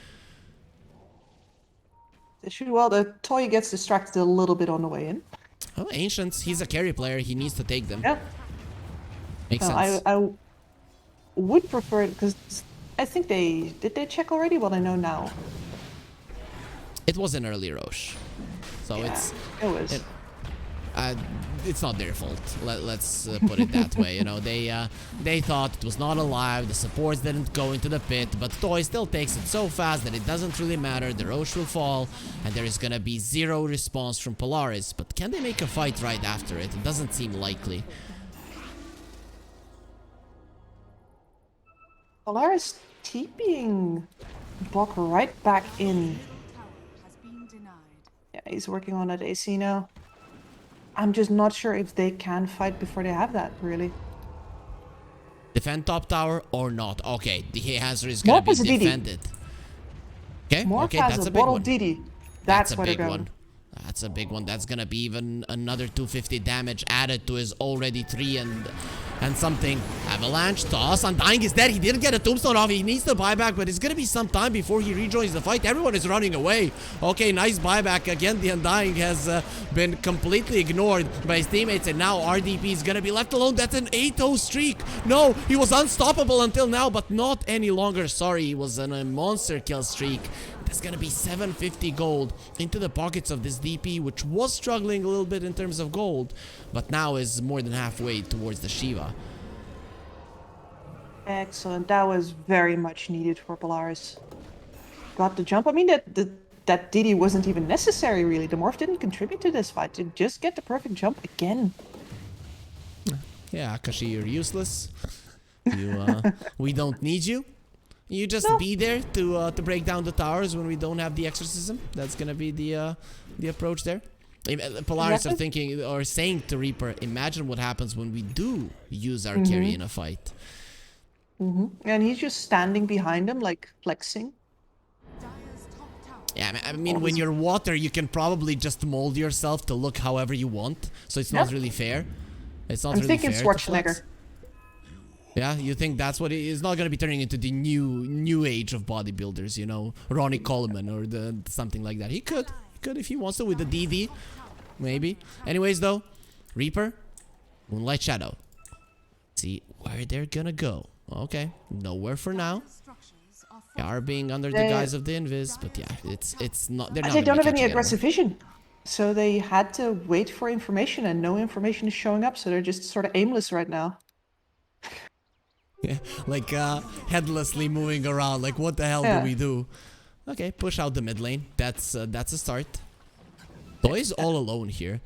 Well, the toy gets distracted a little bit on the way in. Oh, Ancients, he's a carry player. He needs to take them. Yeah. Makes sense. I would prefer it because I think did they check already? Well, I know now. It was an early Roche. So it's not their fault. Let's put it that way. You know, they thought it was not alive. The supports didn't go into the pit, but Toy still takes it so fast that it doesn't really matter. The Roche will fall, and there is gonna be zero response from Polaris. But can they make a fight right after it? It doesn't seem likely. Polaris TPing Bok right back in. Yeah, he's working on that AC now. I'm just not sure if they can fight before they have that, really. Defend top tower or not? Okay, the answer is gonna be defended. Okay, okay, that's a big one. That's a big one. That's a big one. That's gonna be even another 250 damage added to his already 3 and something. Avalanche toss. Undying is dead. He didn't get a tombstone off. He needs the buyback, but it's gonna be some time before he rejoins the fight. Everyone is running away. Okay, nice buyback. Again, the Undying has been completely ignored by his teammates, and now RDP is gonna be left alone. That's an 8-0 streak. No, he was unstoppable until now, but not any longer. Sorry, he was on a monster kill streak. There's gonna be 750 gold into the pockets of this DP, which was struggling a little bit in terms of gold, but now is more than halfway towards the Shiva. Excellent. That was very much needed for Polaris. Got the jump. I mean, that DD wasn't even necessary, really. The Morph didn't contribute to this fight. To just get the perfect jump again. Yeah, Akashi, you're useless. We don't need you. You just be there to break down the towers when we don't have the exorcism. That's gonna be the approach there. Polaris are Exactly. thinking or saying to Reaper, imagine what happens when we do use our carry in a fight. And he's just standing behind him, like flexing. Yeah, I mean, All when his- you're water, you can probably just mold yourself to look however you want. So it's not Yep. really fair. It's not I'm really thinking fair to flex. Schwarzenegger. Yeah, you think that's what it is? Not gonna be turning into the new age of bodybuilders, you know, Ronnie Coleman or the something like that. He could if he wants to with the DD, maybe. Anyways, though, Reaper, Moonlight Shadow. See where they're gonna go. Okay, nowhere for now. They are being under the guise of the invis, but yeah, it's not. They're not. They Gonna don't be have any catching aggressive vision. So they had to wait for information, and no information is showing up. So they're just sort of aimless right now. Yeah, like headlessly moving around. Like, what the hell do we do? Okay, push out the mid lane. That's a start. Toy's all alone here.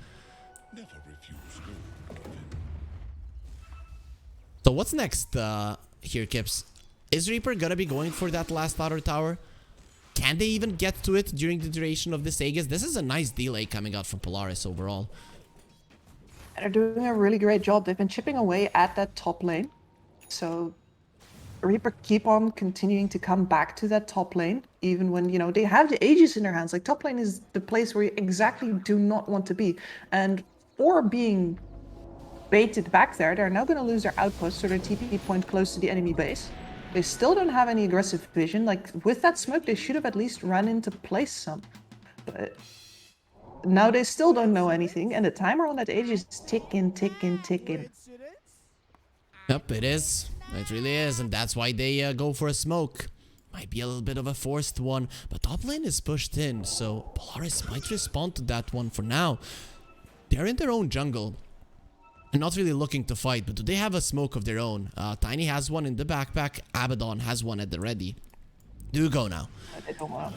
So what's next here, Kips? Is Reaper gonna be going for that last outer tower? Can they even get to it during the duration of this Aegis? This is a nice delay coming out from Polaris overall. They're doing a really great job. They've been chipping away at that top lane. So Reaper keep on continuing to come back to that top lane, even when, you know, they have the Aegis in their hands. Like, top lane is the place where you exactly do not want to be. And for being baited back there, they're now going to lose their outpost, so their TP point close to the enemy base. They still don't have any aggressive vision. Like, with that smoke, they should have at least run into place some. But now they still don't know anything, and the timer on that Aegis is ticking, ticking, ticking. Yep, it is. It really is, and that's why they go for a smoke. Might be a little bit of a forced one, but top lane is pushed in, so Polaris might respond to that one for now. They're in their own jungle. And not really looking to fight, but do they have a smoke of their own? Tiny has one in the backpack. Abaddon has one at the ready. Do go now. They don't want.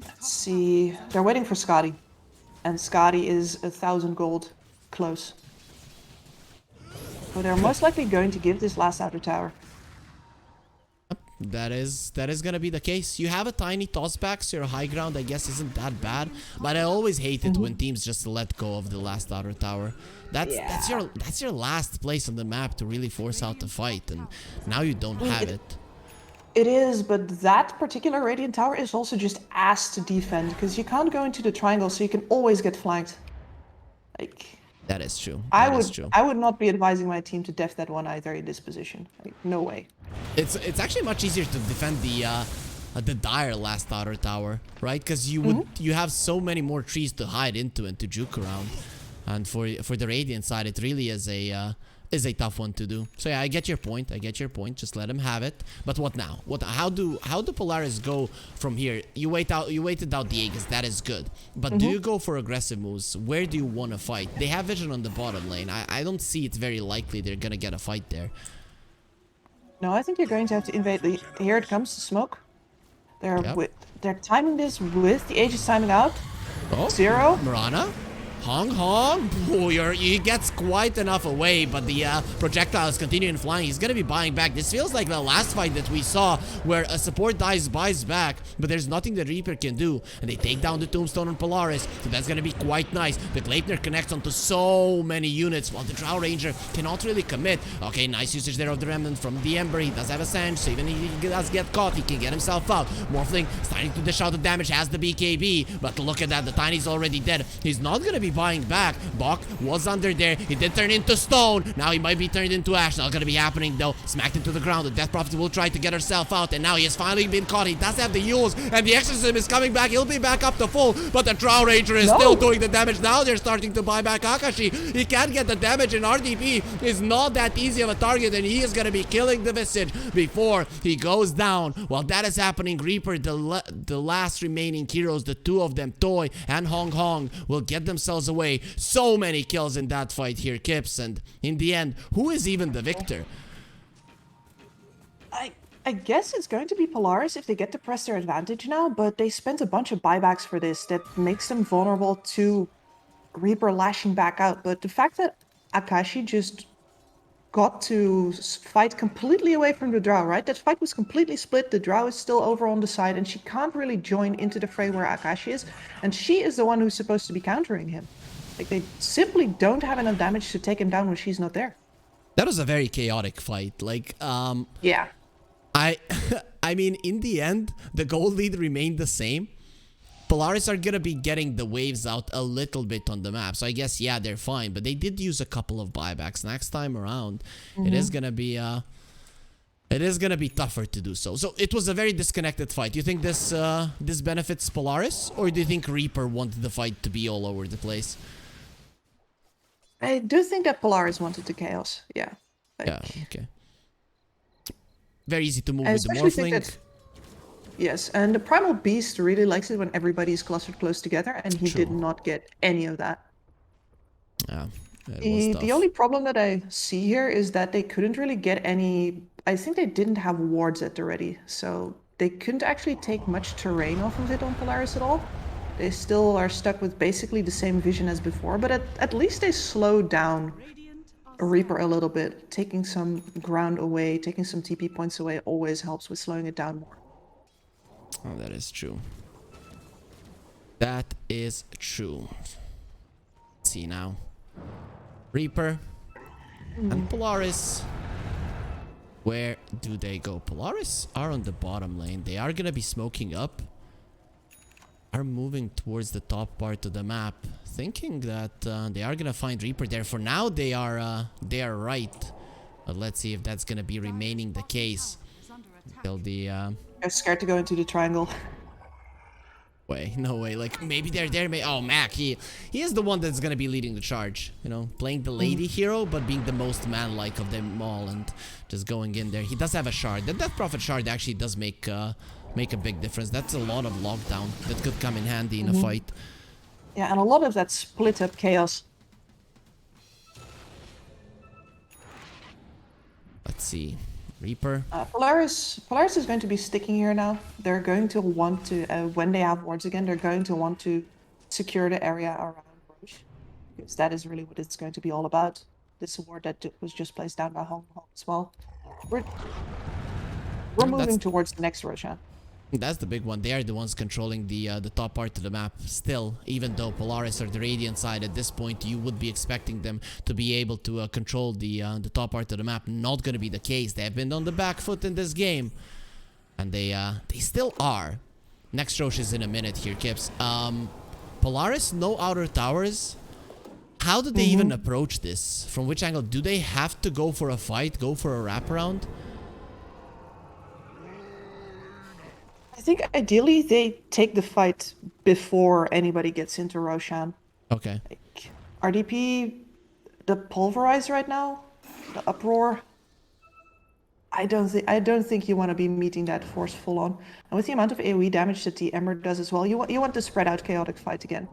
Let's see. They're waiting for Scotty. And Scotty is 1,000 gold close. So they're most likely going to give this last outer tower. That is gonna be the case. You have a tiny tossback, so your high ground, I guess, isn't that bad. But I always hate it when teams just let go of the last outer tower. That's your last place on the map to really force out the fight, and now you don't have it. It is, but that particular Radiant Tower is also just ass to defend, because you can't go into the triangle, so you can always get flanked. Like, that is true. I would not be advising my team to def that one either in this position. Like, no way. It's actually much easier to defend the dire last outer tower, right? Because you have so many more trees to hide into and to juke around, and for the Radiant side, it really is a tough one to do. So yeah, I get your point. Just let him have it. But what now? How do Polaris go from here? You waited out the Aegis. That is good. But do you go for aggressive moves? Where do you want to fight? They have vision on the bottom lane. I don't see it's very likely they're gonna get a fight there. No, I think you're going to have to invade the... Here it comes, the smoke. They're timing this with the Aegis timing out. Oh, 0. Mirana? Hong Hong? Oh, he gets quite enough away, but the projectiles continue flying. He's gonna be buying back. This feels like the last fight that we saw, where a support buys back, but there's nothing the Reaper can do. And they take down the Tombstone on Polaris, so that's gonna be quite nice. The Gleipnir connects onto so many units, while the Drow Ranger cannot really commit. Okay, nice usage there of the Remnant from the Ember. He does have a Sange, so even if he does get caught, he can get himself out. Morphling starting to dish out the damage, has the BKB, but look at that, the Tiny's already dead. He's not gonna be buying back. Bok was under there. He did turn into stone. Now he might be turned into ash. Not gonna be happening though. Smacked into the ground. The Death Prophet will try to get herself out, and now he has finally been caught. He does have the Yules, and the Exorcism is coming back. He'll be back up to full, but the Drow Ranger is still doing the damage. Now they're starting to buy back Akashi. He can't get the damage, and RDP is not that easy of a target, and he is gonna be killing the Visage before he goes down. While that is happening, Reaper, the last remaining heroes, the two of them, Toy and Hong Hong, will get themselves away. So many kills in that fight here, Kips, and in the end, who is even the victor? I guess it's going to be Polaris if they get to press their advantage now, but they spent a bunch of buybacks for this that makes them vulnerable to Reaper lashing back out. But the fact that Akashi just got to fight completely away from the Drow, right? That fight was completely split. The Drow is still over on the side, and she can't really join into the fray where Akashi is. And she is the one who's supposed to be countering him. Like, they simply don't have enough damage to take him down when she's not there. That was a very chaotic fight. Like, Yeah. I mean, in the end, the gold lead remained the same. Polaris are gonna be getting the waves out a little bit on the map. So I guess, yeah, they're fine. But they did use a couple of buybacks. Next time around, it is gonna be tougher to do so. So it was a very disconnected fight. Do you think this benefits Polaris? Or do you think Reaper wanted the fight to be all over the place? I do think that Polaris wanted the chaos. Yeah. Like, Yeah, okay. Very easy to move I with the especially think Morphling. that, yes, and the Primal Beast really likes it when everybody is clustered close together, and he did True. not get any of that. Yeah, it was The tough. only problem that I see here is that they couldn't really get any. I think they didn't have wards at the ready, so they couldn't actually take much terrain off of it on Polaris at all. They still are stuck with basically the same vision as before, but at least they slowed down Reaper a little bit. Taking some ground away, taking some TP points away always helps with slowing it down more. Oh, that is true. That is true. Let's see now. Reaper and Polaris. Where do they go? Polaris are on the bottom lane. They are gonna be smoking up. Are moving towards the top part of the map, thinking that they are gonna find Reaper there. For now, they are right, but let's see if that's gonna be remaining the case until the I'm scared to go into the triangle. way. No way. Like maybe they're there. Oh, Mac, he is the one that's gonna be leading the charge. You know, playing the lady hero, but being the most man-like of them all, and just going in there. He does have a shard. The Death Prophet shard actually does make a big difference. That's a lot of lockdown that could come in handy in a fight. Yeah, and a lot of that split up chaos. Let's see. Reaper. Polaris is going to be sticking here now. They're going to want to, when they have wards again, they're going to want to secure the area around Roche. Because that is really what it's going to be all about. This ward that was just placed down by Hong Kong as well. We're moving towards the next Roshan. That's the big one. They are the ones controlling the top part of the map. Still, even though Polaris are the Radiant side at this point, you would be expecting them to be able to control the top part of the map. Not going to be the case. They have been on the back foot in this game, and they still are. Next Roche is in a minute here, Kips. Polaris, no outer towers. How do they even approach this? From which angle? Do they have to go for a fight? Go for a wraparound? I think ideally they take the fight before anybody gets into Roshan. Okay. Like, RDP, the pulverize right now, the uproar. I don't think you want to be meeting that force full on. And with the amount of AoE damage that the Ember does as well, you want to spread out chaotic fight again.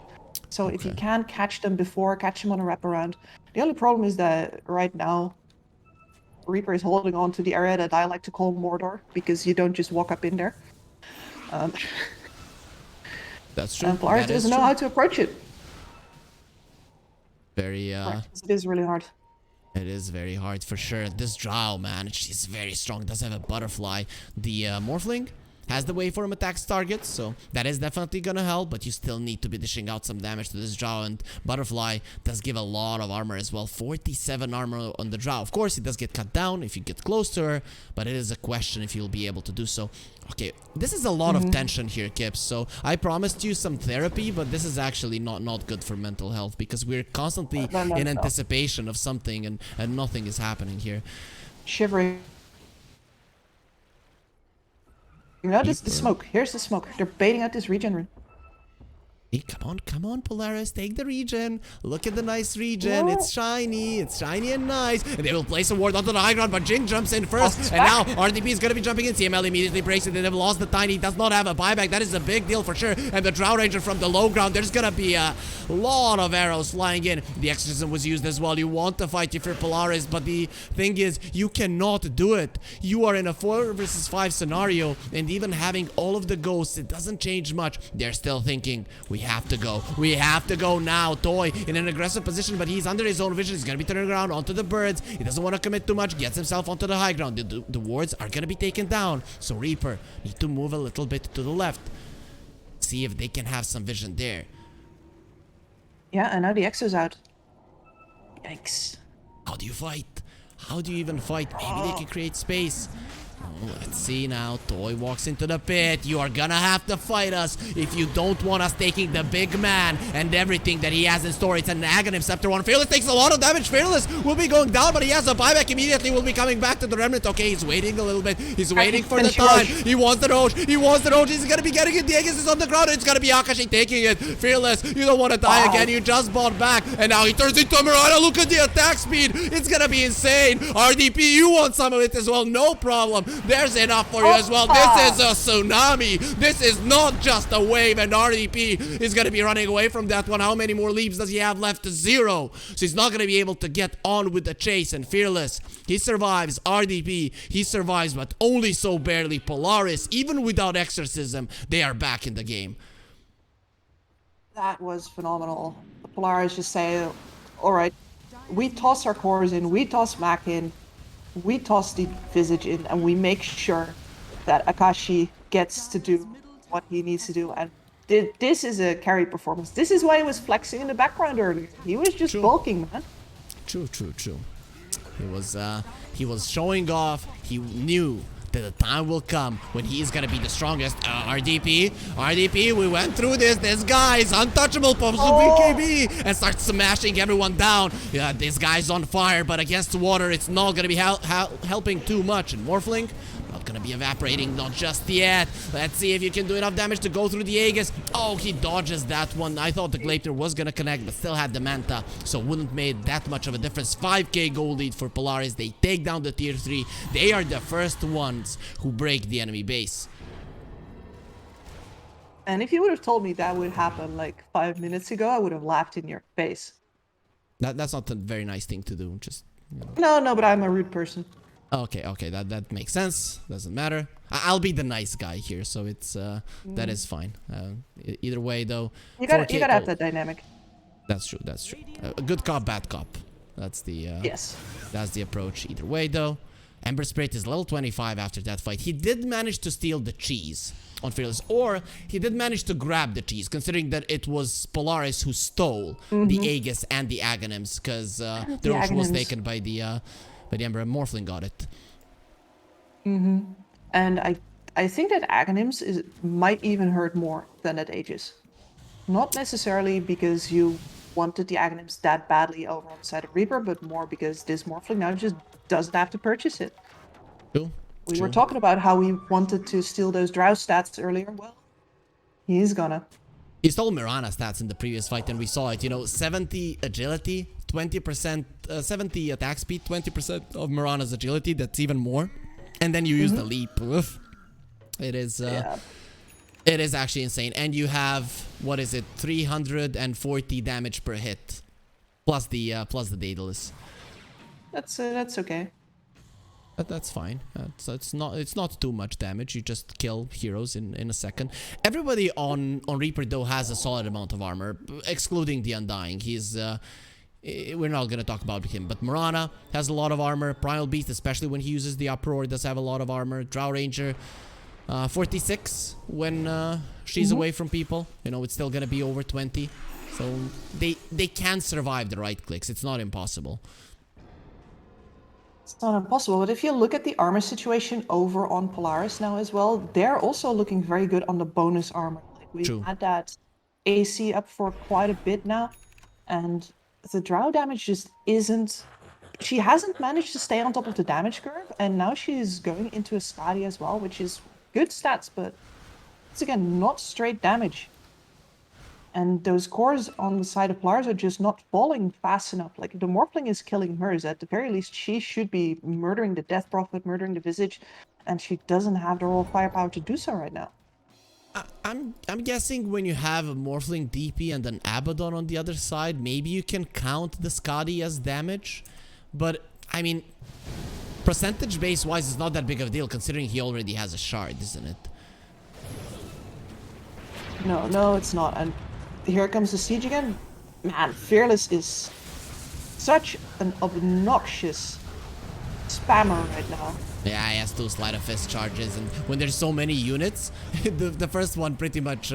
So if you can catch them before, catch them on a wraparound. The only problem is that right now, Reaper is holding on to the area that I like to call Mordor, because you don't just walk up in there. That's true. And Polaris doesn't know how to approach it. Very, It is really hard. It is very hard for sure. This Drow, man, she's very strong. Does have a butterfly. The Morphling has the waveform attacks targets, so that is definitely gonna help, but you still need to be dishing out some damage to this Drow, and Butterfly does give a lot of armor as well. 47 armor on the Drow. Of course, it does get cut down if you get close to her, but it is a question if you'll be able to do so. Okay, this is a lot of tension here, Kips, so I promised you some therapy, but this is actually not good for mental health, because we're constantly in anticipation of something, and nothing is happening here. Shivering. You notice the smoke. Here's the smoke. They're baiting out this regen rune. Hey, come on, Polaris, take the regen. Look at the nice regen. It's shiny and nice. And they will place a ward onto the high ground, but Jin jumps in first. And now RDP is going to be jumping in. CML immediately breaks it. They have lost the Tiny. Does not have a buyback. That is a big deal for sure. And the Drow Ranger from the low ground. There's going to be a lot of arrows flying in. The Exorcism was used as well. You want to fight if you're Polaris, but the thing is, you cannot do it. You are in a 4 versus 5 scenario, and even having all of the ghosts, it doesn't change much. They're still thinking, we We have to go. We have to go now. Toy in an aggressive position, but he's under his own vision. He's going to be turning around onto the birds. He doesn't want to commit too much. Gets himself onto the high ground. The wards are going to be taken down. So Reaper need to move a little bit to the left. See if they can have some vision there. Yeah, and now the Exo's out. Yikes. How do you fight? How do you even fight? Maybe they can create space. Oh, let's see now. Toy walks into the pit. You are gonna have to fight us if you don't want us taking the big man and everything that he has in store. It's an Aghanim Scepter 1. Fearless takes a lot of damage. Fearless will be going down, but he has a buyback immediately. Will be coming back to the Remnant. Okay, he's waiting a little bit. He's waiting for the time. He wants the Roach. He wants the Roach. He's gonna be getting it. The Aegis is on the ground. It's gonna be Akashi taking it. Fearless, you don't want to die again. You just bought back. And now he turns into a Mirana. Look at the attack speed. It's gonna be insane. RDP, you want some of it as well. No problem. There's enough for you as well. This is a tsunami. This is not just a wave, and RDP is going to be running away from that one. How many more leaps does he have left? 0. So he's not going to be able to get on with the chase. And Fearless, he survives. RDP, he survives, but only so barely. Polaris, even without Exorcism, they are back in the game. That was phenomenal. The Polaris just say, all right, we toss our cores in, we toss Mac in, we toss the Visage in, and we make sure that Akashi gets to do what he needs to do. And this is a carry performance. This is why he was flexing in the background earlier. He was just bulking, man. True. He was showing off. He knew that the time will come when he's gonna be the strongest. RDP, we went through this. This guy is untouchable. Pops BKB and starts smashing everyone down. Yeah, this guy's on fire, but against the water, it's not gonna be helping too much. And Morphling, not gonna be evaporating, not just yet. Let's see if you can do enough damage to go through the Aegis. Oh, he dodges that one. I thought the Gleipnir was gonna connect, but still had the Manta, so wouldn't made that much of a difference. 5k gold lead for Polaris. They take down the tier 3. They are the first ones who break the enemy base. And if you would have told me that would happen like 5 minutes ago, I would have laughed in your face. That's not a very nice thing to do. Just, you know. No, but I'm a rude person. Okay, that makes sense. Doesn't matter. I'll be the nice guy here, so it's that is fine. Either way, though, you gotta have that dynamic. That's true. A good cop, bad cop. That's the yes. That's the approach. Either way, though, Ember Spirit is level 25 after that fight. He did manage to steal the cheese on Fearless, or he did manage to grab the cheese, considering that it was Polaris who stole the Aegis and the Aghanims, because the Roach was taken by the Ember, and Morphling got it. And I think that Aghanims might even hurt more than that Aegis. Not necessarily because you wanted the Aghanims that badly over on the side of Reaper, but more because this Morphling now just doesn't have to purchase it. True. We were talking about how he wanted to steal those drow stats earlier. Well, he's gonna. He stole Mirana stats in the previous fight, and we saw it. You know, 70 agility, 20%, 70 attack speed, 20% of Mirana's agility. That's even more. And then you use the leap. Oof. It is. It is actually insane. And you have, what is it, 340 damage per hit, plus the Daedalus. That's okay. That's fine. It's not too much damage. You just kill heroes in a second. Everybody on Reaper though has a solid amount of armor, excluding the Undying. He's we're not gonna talk about him, but Mirana has a lot of armor. Primal Beast, especially when he uses the Uproar, does have a lot of armor. Drow Ranger, 46 when she's away from people. You know, it's still gonna be over 20. So they can survive the right clicks. It's not impossible. It's not impossible, but if you look at the armor situation over on Polaris now as well, they're also looking very good on the bonus armor. Like we've had that AC up for quite a bit now, and the Drow damage just isn't... She hasn't managed to stay on top of the damage curve, and now she's going into a Skadi as well, which is good stats, but it's again not straight damage. And those cores on the side of Polaris are just not falling fast enough. Like, the Morphling is killing hers. At the very least, she should be murdering the Death Prophet, murdering the Visage, and she doesn't have the raw firepower to do so right now. I'm guessing when you have a Morphling DP and an Abaddon on the other side, maybe you can count the Skadi as damage. But, I mean, percentage base-wise, it's not that big of a deal, considering he already has a shard, isn't it? No, it's not. And Here comes the siege again. Man, Fearless is such an obnoxious spammer right now. Yeah, he has 2 sleight of fist charges, and when there's so many units, the first one pretty much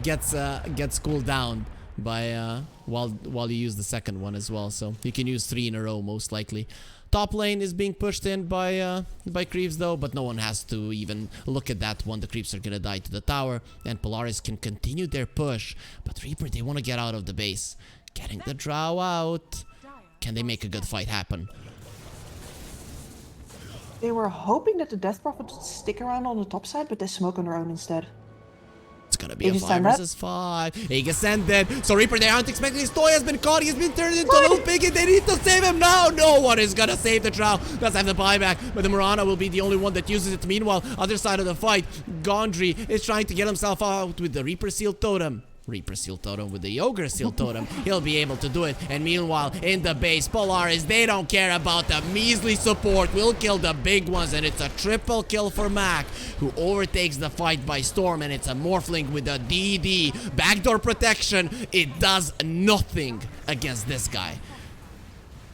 gets cooled down by while you use the second one as well. So you can use 3 in a row most likely. Top lane is being pushed in by creeps though, but no one has to even look at that one. The creeps are gonna die to the tower, and Polaris can continue their push. But Reaper, they want to get out of the base. Getting the drow out. Can they make a good fight happen? They were hoping that the Death Prophet would stick around on the top side, but they smoke on their own instead. It's gonna be a 5 versus 5. Aegis ended. So Reaper, they aren't expecting his toy has been caught. He's been turned into a little piggy. They need to save him now. No one is gonna save the drow. Does have the buyback, but the Mirana will be the only one that uses it. Meanwhile, other side of the fight, Gondry is trying to get himself out with the Reaper Seal Totem. Reaper Seal Totem with the Ogre Seal Totem. He'll be able to do it. And meanwhile, in the base, Polaris, they don't care about the measly support. We'll kill the big ones, and it's a triple kill for Mac, who overtakes the fight by storm, and it's a Morphling with a DD. Backdoor protection. It does nothing against this guy.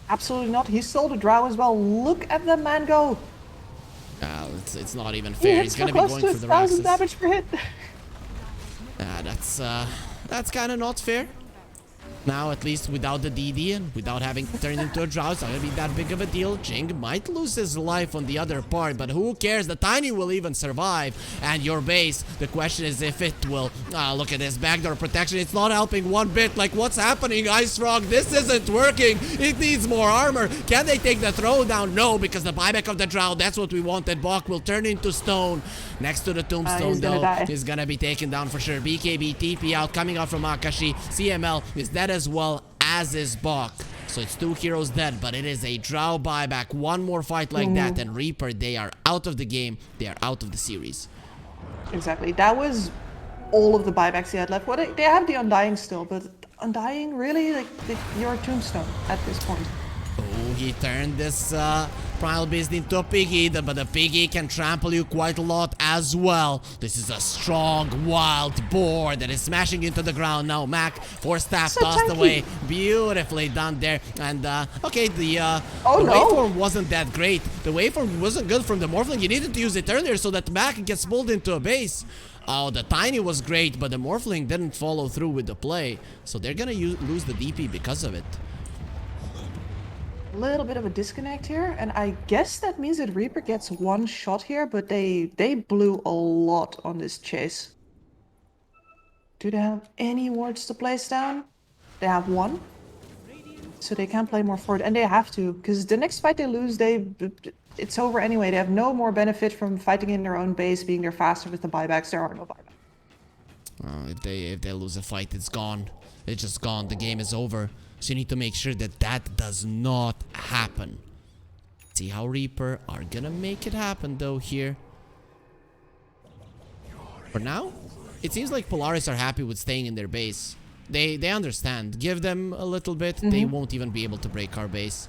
Absolutely not. He stole the drow as well. Look at the man go. It's not even fair. He's gonna be going for the 1,000 Raxus. damage per hit. That's kind of not fair. Now, at least without the DD and without having turned into a drow, it's not gonna be that big of a deal. Jing might lose his life on the other part, but who cares? The Tiny will even survive. And your base, the question is if it will. Look at this backdoor protection. It's not helping one bit. Like, what's happening, Ice Frog? This isn't working. It needs more armor. Can they take the throw down? No, because the buyback of the drow, that's what we wanted. Bok will turn into stone. Next to the tombstone, though, is gonna be taken down for sure. BKB, TP out, coming out from Akashi. CML is dead as well, as is Bok. So it's 2 heroes dead, but it is a drow buyback. One more fight like that, and Reaper, they are out of the game. They are out of the series. Exactly. That was all of the buybacks he had left. They have the Undying still, but Undying, really? Like, you're a tombstone at this point. Oh, he turned this Primal Beast into a piggy, but the piggy can trample you quite a lot as well. This is a strong, wild boar that is smashing into the ground now. Mac, 4 staff tossed away. Beautifully done there. And, okay, the waveform wasn't that great. The waveform wasn't good from the Morphling. You needed to use it earlier so that Mac gets pulled into a base. Oh, the Tiny was great, but the Morphling didn't follow through with the play. So they're gonna lose the DP because of it. Little bit of a disconnect here, and I guess that means that Reaper gets 1 shot here, but they blew a lot on this chase. Do they have any wards to place down? They have 1, so they can't play more forward, and they have to, because the next fight they lose, it's over anyway. They have no more benefit from fighting in their own base, being there faster with the buybacks. There are no buybacks. If they lose a fight, it's gone. It's just gone. The game is over. So you need to make sure that that does not happen. See how Reaper are gonna make it happen though here. For now, it seems like Polaris are happy with staying in their base. They understand. Give them a little bit, they won't even be able to break our base.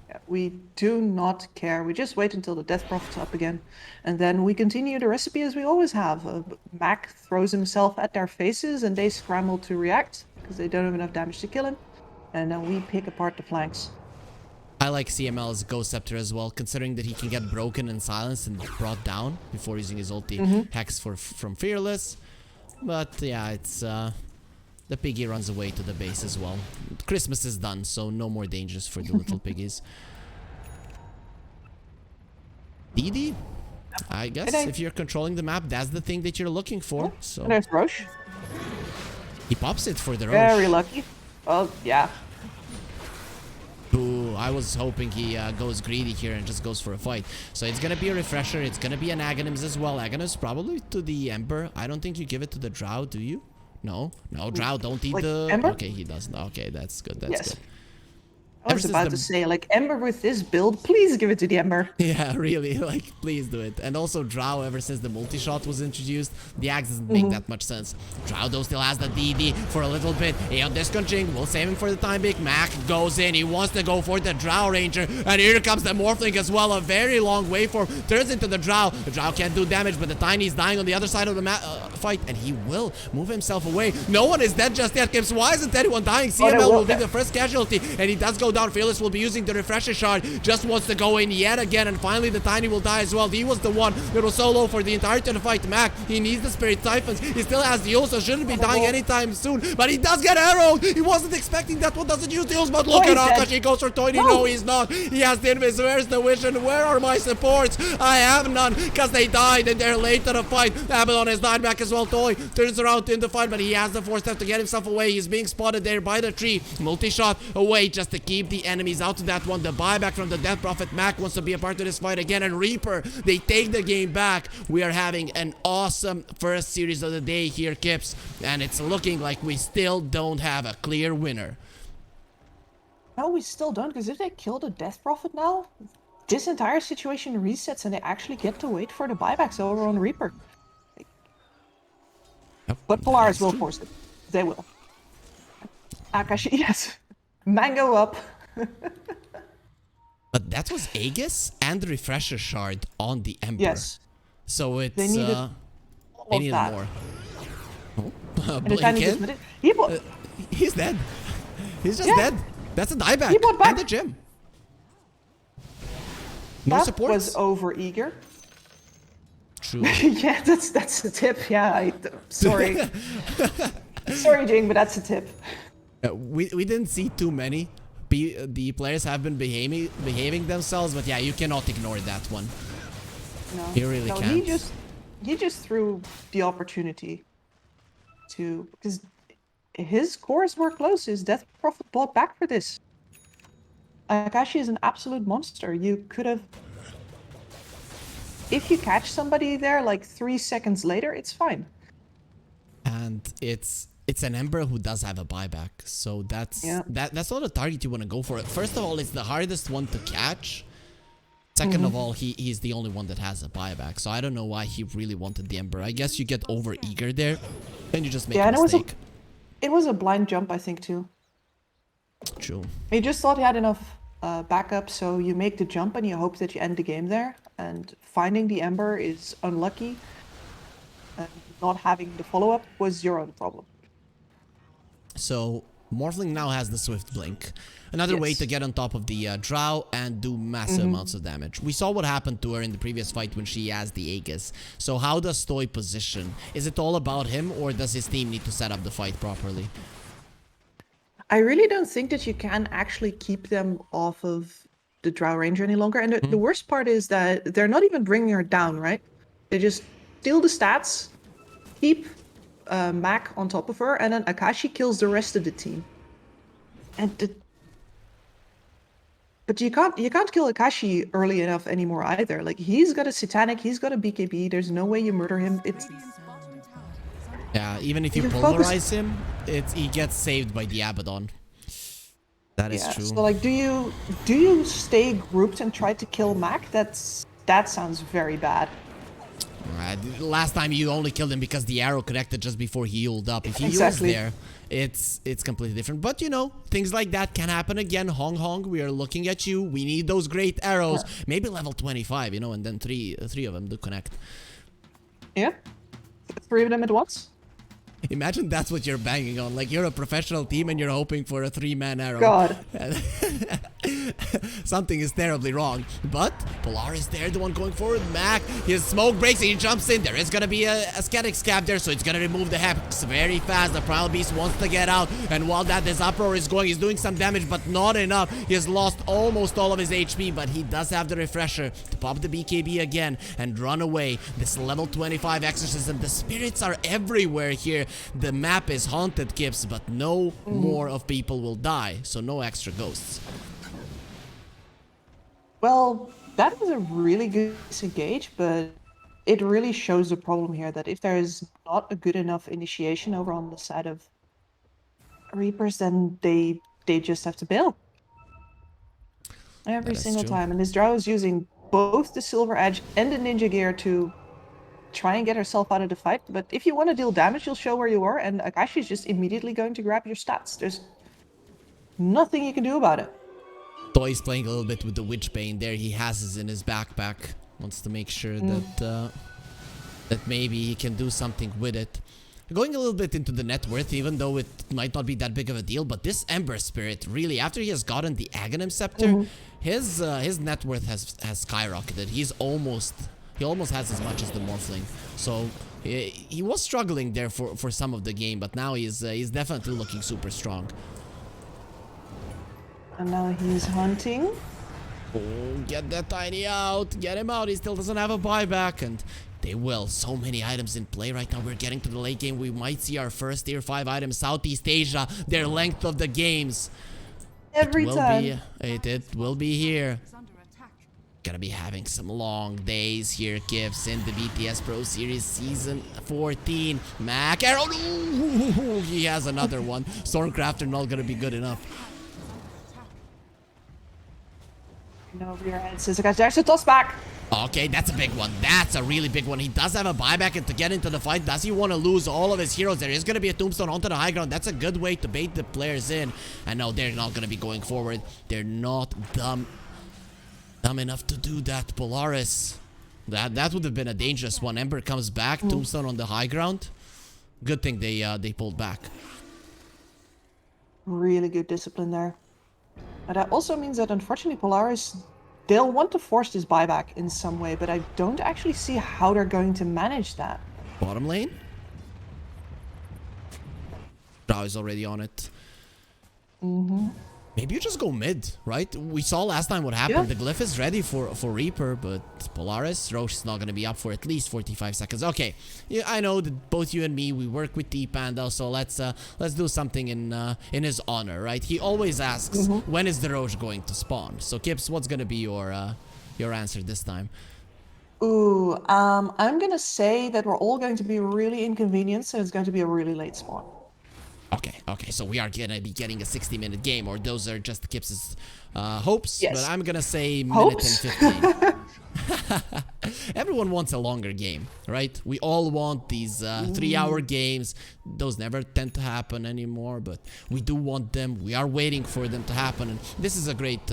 Yeah, we do not care. We just wait until the Death Prophet's up again. And then we continue the recipe as we always have. Mac throws himself at their faces and they scramble to react, because they don't have enough damage to kill him. And then we pick apart the flanks. I like CML's Ghost Scepter as well, considering that he can get broken and silenced and brought down before using his ulti. Hex from Fearless. But yeah, it's the piggy runs away to the base as well. Christmas is done, so no more dangers for the little piggies. DD? I guess if you're controlling the map, that's the thing that you're looking for. So there's Roche. He pops it for the Roche. Very lucky. Well, yeah. Ooh, I was hoping he goes greedy here and just goes for a fight. So it's gonna be a refresher. It's gonna be an Aghanims as well. Aghanims probably to the Ember. I don't think you give it to the Drow, do you? No, Drow don't eat the... Ember? Okay, he does. Okay, that's good. That's good. I was about to say, like, Ember with this build, please give it to the Ember. Yeah, really, like, please do it. And also Drow, ever since the multi-shot was introduced, the axe doesn't make that much sense. Drow, though, still has the DD for a little bit. Aeon disconching, we'll save him for the time being. Mac goes in, he wants to go for the Drow Ranger, and here comes the Morphling as well. A very long waveform turns into the Drow. The Drow can't do damage, but the Tiny's dying on the other side of the fight, and he will move himself away. No one is dead just yet, Kips. Why isn't anyone dying? Oh, CML will be the first casualty, and he does go down. Fearless will be using the refresher shard, just wants to go in yet again, and finally the Tiny will die as well. He was the one that was solo for the entirety of the fight. Mac, he needs the Spirit Typhons. He still has the ult, so shouldn't be dying anytime soon, but he does get arrowed. He wasn't expecting that one, doesn't use the ult, but look at Akash. He goes for Tony. No, he's not. He has the invis. Where's the vision? Where are my supports? I have none, because they died and they're late to the fight. Abaddon has died back as well. Toy turns around in the fight, but he has the force step to get himself away. He's being spotted there by the tree. Multi-shot away just to keep the enemies out of that one. The buyback from the Death Prophet. Mac wants to be a part of this fight again, and Reaper, they take the game back. We are having an awesome first series of the day here, Kips, and it's looking like we still don't have a clear winner. No, we still don't, because if they kill the Death Prophet now, this entire situation resets and they actually get to wait for the buybacks over on Reaper. Yep, but Polaris will force it. They will. Akash, yes. Mango up. But that was Aegis and the refresher shard on the Emperor. Yes. So it's they needed more. Oh, Blinken. He's dead. He's just dead. That's a dieback. He bought back. And the gym. No that supports. Was over eager. True. Yeah, that's the tip. Yeah, sorry. Sorry, Jing, but that's the tip. We didn't see too many. The players have been behaving themselves, but yeah, you cannot ignore that one. No, you really can't. He just threw the opportunity to, because his cores were close. His Death Prophet bought back for this. Akashi is an absolute monster. You could have, if you catch somebody there like 3 seconds later, it's fine. And it's an Ember who does have a buyback, so that's not a target you want to go for. First of all, it's the hardest one to catch. Second of all, he's the only one that has a buyback, so I don't know why he really wanted the Ember. I guess you get over eager there, and you just make a mistake. It was a blind jump, I think, too. True. He just thought he had enough backup, so you make the jump and you hope that you end the game there. And finding the Ember is unlucky. And not having the follow-up was your own problem. So Morphling now has the Swift Blink. Another way to get on top of the Drow and do massive amounts of damage. We saw what happened to her in the previous fight when she has the Aegis. So how does Toy position? Is it all about him, or does his team need to set up the fight properly? I really don't think that you can actually keep them off of the Drow Ranger any longer. And the worst part is that they're not even bringing her down, right? They just steal the stats, keep Mac on top of her, and then Akashi kills the rest of the team. But you can't kill Akashi early enough anymore either. Like, he's got a Satanic, he's got a BKB. There's no way you murder him. Yeah, even if you polarize him, he gets saved by the Abaddon. That is true. So like, do you stay grouped and try to kill Mac? That sounds very bad. Last time you only killed him because the arrow connected just before he healed up. If he heals there, it's completely different. But you know, things like that can happen again. Hong Hong, we are looking at you. We need those great arrows. Maybe level 25, you know, and then three of them do connect. Yeah, 3 of them at once. Imagine that's what you're banging on. Like, you're a professional team and you're hoping for a 3-man arrow. God. Something is terribly wrong. But Polaris there, the one going forward. Mac, his smoke breaks and he jumps in. There is going to be a Scatic Scab there, so it's going to remove the Hex very fast. The Primal Beast wants to get out. And while this uproar is going, he's doing some damage, but not enough. He has lost almost all of his HP, but he does have the refresher to pop the BKB again and run away. This level 25 exorcism. The spirits are everywhere here. The map is haunted, Kips, but no more of people will die, so no extra ghosts. Well, that was a really good disengage, but it really shows the problem here that if there is not a good enough initiation over on the side of Reapers, then they just have to bail. Every single time. And this Drow is using both the Silver Edge and the Ninja Gear to try and get herself out of the fight. But if you want to deal damage, you'll show where you are, and Akashi is just immediately going to grab your stats. There's nothing you can do about it. Toy's playing a little bit with the Witch Bane there. He has it in his backpack. Wants to make sure that that maybe he can do something with it. Going a little bit into the net worth, even though it might not be that big of a deal, but this Ember Spirit, really, after he has gotten the Aghanim Scepter, his net worth has skyrocketed. He almost has as much as the Morphling. So he was struggling there for some of the game, but now he's definitely looking super strong. And now he's hunting. Oh, get that Tiny out. Get him out. He still doesn't have a buyback, and they will. So many items in play right now. We're getting to the late game. We might see our first tier 5 item. Southeast Asia, their length of the games. Every time. It will be here. Gonna be having some long days here, Kips, in the BTS Pro Series Season 14. Mac Arrow. Ooh, he has another one. Stormcrafter not gonna be good enough. Over your head, Sizzakash. There's a toss back. Okay, that's a big one. That's a really big one. He does have a buyback, and to get into the fight, does he want to lose all of his heroes? There is going to be a tombstone onto the high ground. That's a good way to bait the players in. And no, they're not going to be going forward. They're not dumb enough to do that. Polaris. That would have been a dangerous one. Ember comes back. Tombstone on the high ground. Good thing they pulled back. Really good discipline there. But that also means that, unfortunately, Polaris, they'll want to force this buyback in some way, but I don't actually see how they're going to manage that. Bottom lane? Drow is already on it. Maybe you just go mid, right? We saw last time what happened. Yeah. The glyph is ready for Reaper, but Polaris, Roche is not going to be up for at least 45 seconds. Okay, yeah, I know that both you and me, we work with T-Panda, so let's do something in his honor, right? He always asks, when is the Roche going to spawn? So Kips, what's going to be your answer this time? Ooh, I'm going to say that we're all going to be really inconvenienced, and it's going to be a really late spawn. Okay, so we are gonna be getting a 60-minute game, or those are just Kips's hopes. Yes. But I'm gonna say Hopes? minute and 15. Everyone wants a longer game, right? We all want these 3-hour games. Those never tend to happen anymore, but we do want them. We are waiting for them to happen, and this is a great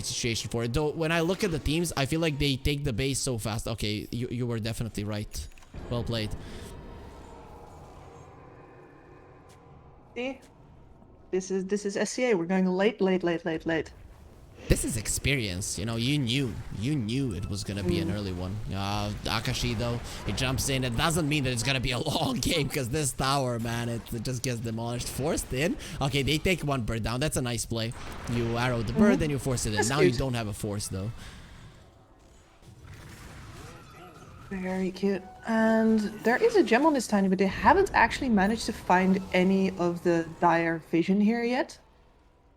situation for it. Though when I look at the teams, I feel like they take the base so fast. Okay, you were definitely right. Well played. This is SCA. We're going late. This is experience, you know. You knew it was gonna be an early one. Akashi though, he jumps in. It doesn't mean that it's gonna be a long game, because this tower, man, it just gets demolished. Forced in. Okay, they take one bird down. That's a nice play. You arrow the bird, then you force it in. That's now cute. you don't have a force though. Very cute. And there is a gem on this tiny, but they haven't actually managed to find any of the dire vision here yet.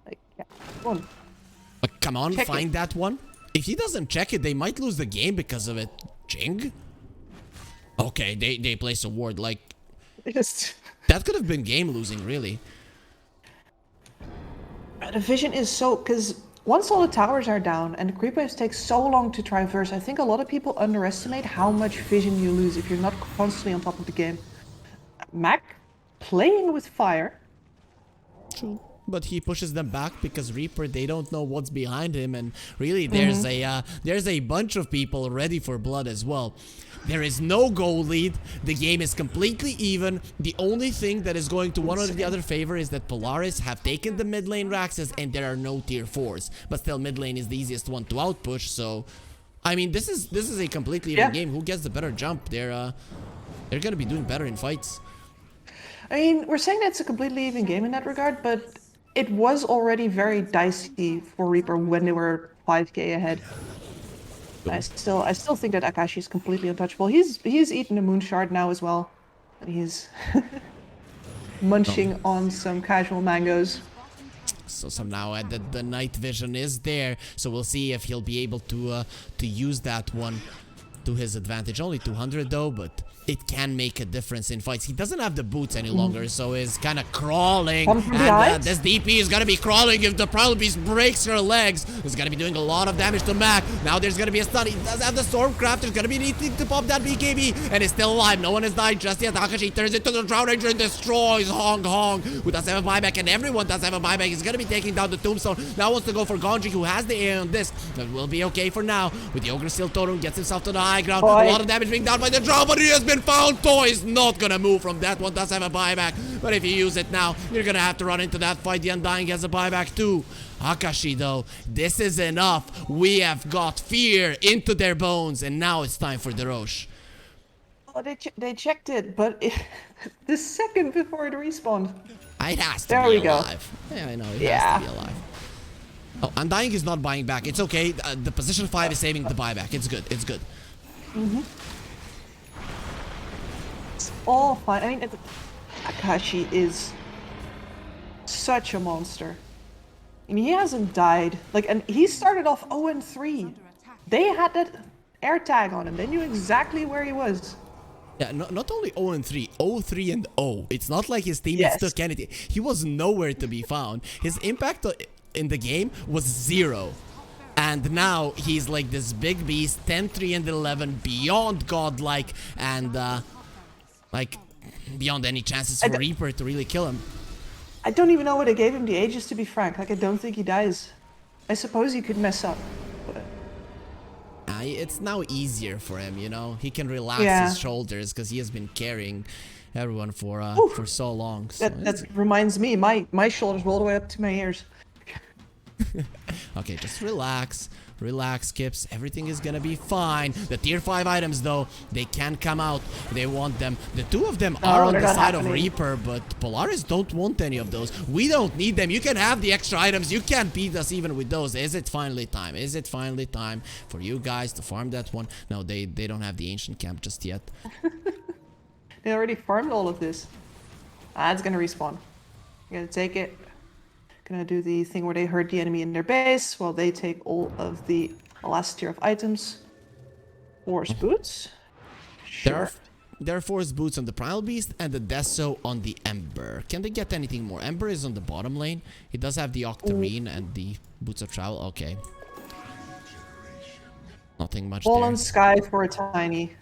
Like, yeah, come on. But come on, Check find that one. If he doesn't check it, they might lose the game because of it. Jing? Okay, they place a ward. Like, Just that could have been game losing, really. the vision is so, because once all the towers are down and the creep waves take so long to traverse, I think a lot of people underestimate how much vision you lose if you're not constantly on top of the game. Mac playing with fire. True. But he pushes them back because Reaper, they don't know what's behind him, and really there's a bunch of people ready for blood as well. There is no goal lead. The game is completely even. The only thing that is going to one or the other favor is that Polaris have taken the mid lane Raxes, and there are no tier 4s. But still, mid lane is the easiest one to outpush. So, I mean, this is a completely even game. Who gets the better jump? They're gonna be doing better in fights. I mean, we're saying that it's a completely even game in that regard, but it was already very dicey for Reaper when they were 5k ahead. I still think that Akashi is completely untouchable. He's eaten a moon shard now as well. He's munching on some casual mangoes. So somehow the night vision is there. So we'll see if he'll be able to use that one to his advantage. Only 200 though, but it can make a difference in fights. He doesn't have the boots any longer, so he's kind of crawling. And this DP is going to be crawling. If the Primal Beast breaks her legs, it's going to be doing a lot of damage to Mac. Now there's going to be a stun. He does have the Stormcraft. There's going to be anything to pop that BKB, and it's still alive. No one has died just yet. Akashi turns into the Drow Ranger and destroys Hong Hong, who does have a buyback, and everyone does have a buyback. He's going to be taking down the Tombstone. Now wants to go for Gondry, who has the A on this. That will be okay for now. With the Ogre Steel Totem, gets himself to the high high ground. Boy. A lot of damage being done by the drone, but he has been found. Toy is not gonna move from that one. Does have a buyback, but if you use it now, you're gonna have to run into that fight. The Undying has a buyback too. Akashi though, this is enough. We have got fear into their bones, and now it's time for the Roche. Oh, they checked it, but the second before it respawned. It has to there be we alive. Go. Yeah, I know. It has to be alive. Oh, Undying is not buying back. It's okay. The position 5 is saving the buyback. It's good. It's good. It's all fine. I mean, Akashi is such a monster. I mean, he hasn't died. Like, and he started off 0-3. They had that air tag on him. They knew exactly where he was. Yeah, not only 0-3, 0-3 and 0. It's not like his teammates took anything. He was nowhere to be found. His impact in the game was 0. And now he's like this big beast, 10-3 and 11, beyond godlike, and like beyond any chances for Reaper to really kill him. I don't even know what it gave him the Aegis, to be frank. Like, I don't think he dies. I suppose he could mess up. But... it's now easier for him, you know? He can relax his shoulders because he has been carrying everyone for so long. So that reminds me, my shoulders were all the way up to my ears. Okay, just relax. Relax, Kips. Everything is gonna be fine. The tier 5 items, though, they can come out. They want them. The two of them are on the side of Reaper, but Polaris don't want any of those. We don't need them. You can have the extra items. You can't beat us even with those. Is it finally time? Is it finally time for you guys to farm that one? No, they don't have the ancient camp just yet. They already farmed all of this. It's gonna respawn. You gotta take it. Gonna do the thing where they hurt the enemy in their base while they take all of the last tier of items. Force boots. Sure. There are force boots on the Primal Beast and the Deso on the Ember. Can they get anything more? Ember is on the bottom lane. He does have the Octarine and the Boots of Travel. Okay. Nothing much Fallen there. Sky for a tiny.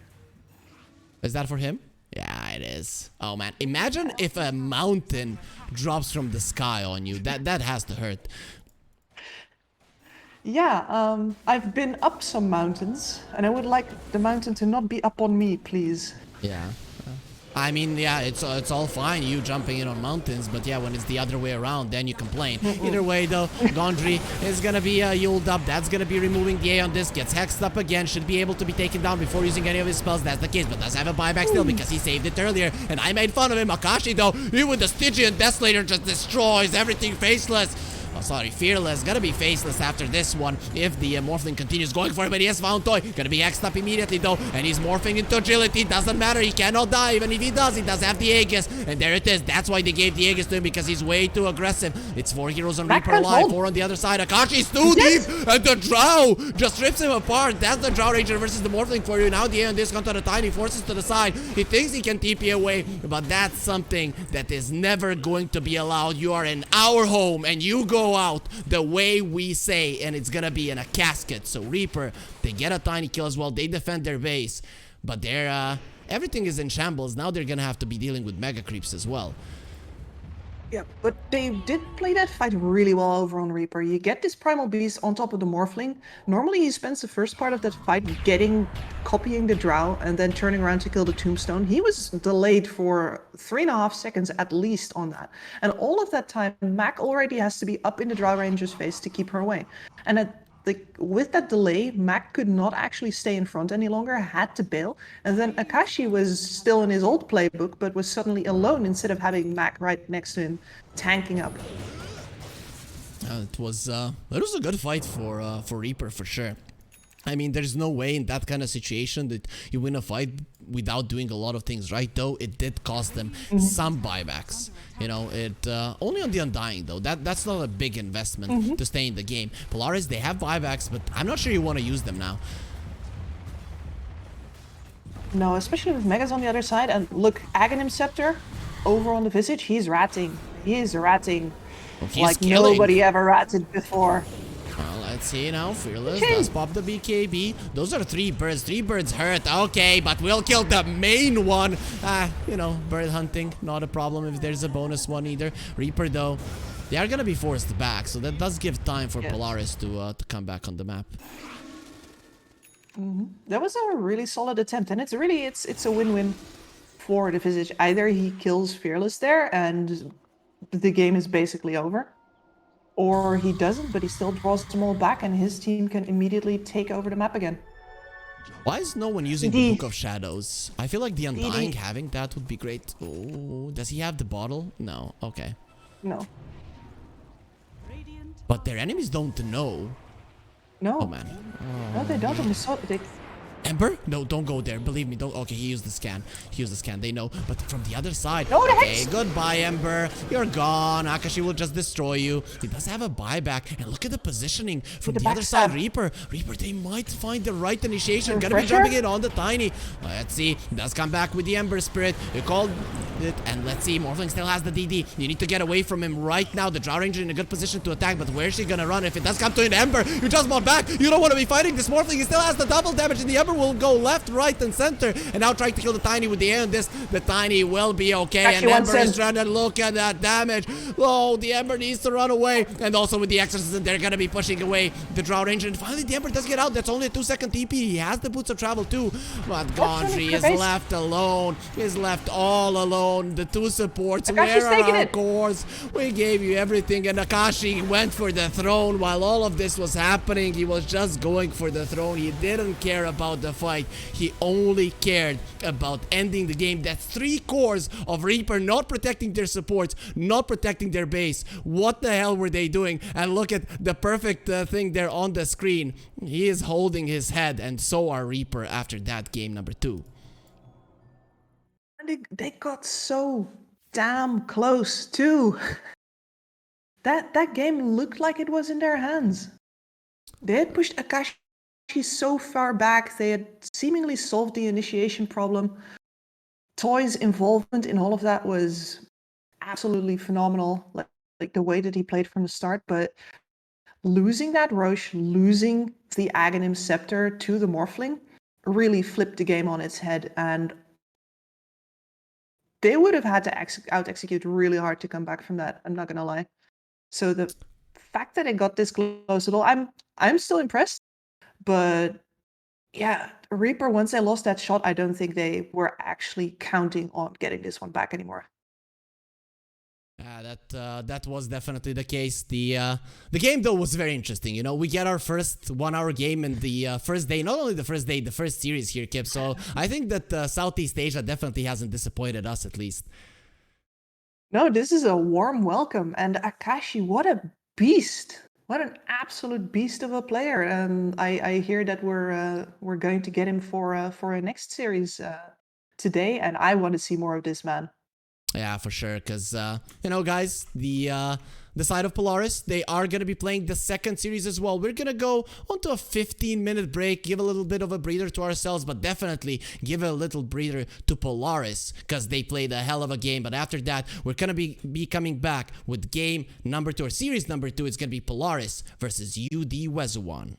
Is that for him? Yeah, it is. Oh man, imagine if a mountain drops from the sky on you. That has to hurt. Yeah, I've been up some mountains, and I would like the mountain to not be up on me, please. Yeah. I mean, yeah, it's all fine, you jumping in on mountains, but yeah, when it's the other way around, then you complain. Either way, though, Gondry is gonna be Yuled up. That's gonna be removing the A on this. Gets hexed up again. Should be able to be taken down before using any of his spells. That's the case, but does have a buyback still because he saved it earlier. And I made fun of him. Akashi, though, even with the Stygian Desolator, just destroys everything faceless. Oh, sorry, Fearless. Gonna be faceless after this one if the Morphling continues going for it, but he has found Toy. Gonna be hexed up immediately, though, and he's morphing into agility. Doesn't matter, he cannot die. Even if he does have the Aegis. And there it is. That's why they gave the Aegis to him, because he's way too aggressive. It's 4 heroes on Reaper alive, 4 on the other side. Akashi's too deep, and the Drow just rips him apart. That's the Drow Ranger versus the Morphling for you. Now the A on this comes to the tiny forces to the side. He thinks he can TP away, but that's something that is never going to be allowed. You are in our home, and you go out the way we say, and it's gonna be in a casket. So Reaper, they get a tiny kill as well. They defend their base, but they're everything is in shambles. Now they're gonna have to be dealing with mega creeps as well. Yeah, but they did play that fight really well over on Reaper. You get this Primal Beast on top of the Morphling. Normally he spends the first part of that fight copying the Drow and then turning around to kill the Tombstone. He was delayed for 3.5 seconds at least on that. And all of that time, Mac already has to be up in the Drow Ranger's face to keep her away. And with that delay, Mac could not actually stay in front any longer, had to bail. And then Akashi was still in his old playbook, but was suddenly alone instead of having Mac right next to him, tanking up. It was a good fight for Reaper for sure. I mean, there's no way in that kind of situation that you win a fight without doing a lot of things right, though. It did cost them some buybacks. You know, it only on the Undying, though. That's not a big investment to stay in the game. Polaris, they have buybacks, but I'm not sure you want to use them now. No, especially with Megas on the other side. And look, Aghanim Scepter over on the Visage, he's ratting. He is ratting like nobody ever ratted before. Well, let's see now. Fearless does pop the BKB. Those are 3 birds. 3 birds hurt. Okay, but we'll kill the main one. You know, bird hunting, not a problem if there's a bonus one either. Reaper, though, they are going to be forced back, so that does give time for Polaris to come back on the map. That was a really solid attempt, and it's a win-win for the Visage. Either he kills Fearless there, and the game is basically over, or he doesn't, but he still draws them all back, and his team can immediately take over the map again. Why is no one using the Book of Shadows? I feel like the Undying having that would be great. Oh, does he have the bottle? No. Okay. No. But their enemies don't know. No. Oh, man. No, they don't. Ember? No, don't go there. Believe me, don't. Okay, he used the scan. He used the scan. They know. But from the other side. No, okay, goodbye, Ember. You're gone. Akashi will just destroy you. He does have a buyback. And look at the positioning from the other side. Reaper, they might find the right initiation. Gonna be jumping it on the Tiny. Let's see. Does come back with the Ember Spirit. You called it. And let's see. Morphling still has the DD. You need to get away from him right now. The Drow Ranger in a good position to attack. But where's she gonna run? If it does come to an Ember, you just bought back. You don't want to be fighting this Morphling. He still has the double damage. And the Ember will go left, right, and center. And now trying to kill the Tiny with the air on this. The Tiny will be okay. And Ember is trying to look at that damage. Oh, the Ember needs to run away. And also with the Exorcism, they're going to be pushing away the Drow Ranger. And finally, the Ember does get out. That's only a 2-second TP. He has the Boots of Travel too. But Gondry is left alone. He's left all alone. The two supports. Where are our cores? We gave you everything. And Akashi went for the throne. While all of this was happening, he was just going for the throne. He didn't care about the fight. He only cared about ending the game. That's 3 cores of Reaper not protecting their supports, not protecting their base. What the hell were they doing? And look at the perfect thing there on the screen. He is holding his head, and so are Reaper after that game number 2. And they got so damn close too. That game looked like it was in their hands. They had pushed Akashi so far back. They had seemingly solved the initiation problem. Toy's involvement in all of that was absolutely phenomenal. Like the way that he played from the start, but losing that Roche, losing the Aghanim Scepter to the Morphling really flipped the game on its head, and they would have had to out-execute really hard to come back from that. I'm not gonna lie. So the fact that it got this close at all, I'm still impressed. But yeah, Reaper, once they lost that shot, I don't think they were actually counting on getting this one back anymore. That was definitely the case. The game though was very interesting. You know, we get our first 1-hour game in the first day. Not only the first day, the first series here, Kips. So I think that Southeast Asia definitely hasn't disappointed us, at least. No, this is a warm welcome. And Akashi, what a beast! What an absolute beast of a player. I hear that we're going to get him for a next series today, and I want to see more of this man. Yeah, for sure, because, you know, guys, the side of Polaris, they are going to be playing the second series as well. We're going to go onto a 15-minute break, give a little bit of a breather to ourselves, but definitely give a little breather to Polaris, because they played a hell of a game. But after that, we're going to be coming back with game number 2, or series number 2. It's going to be Polaris versus UD Wezuwan.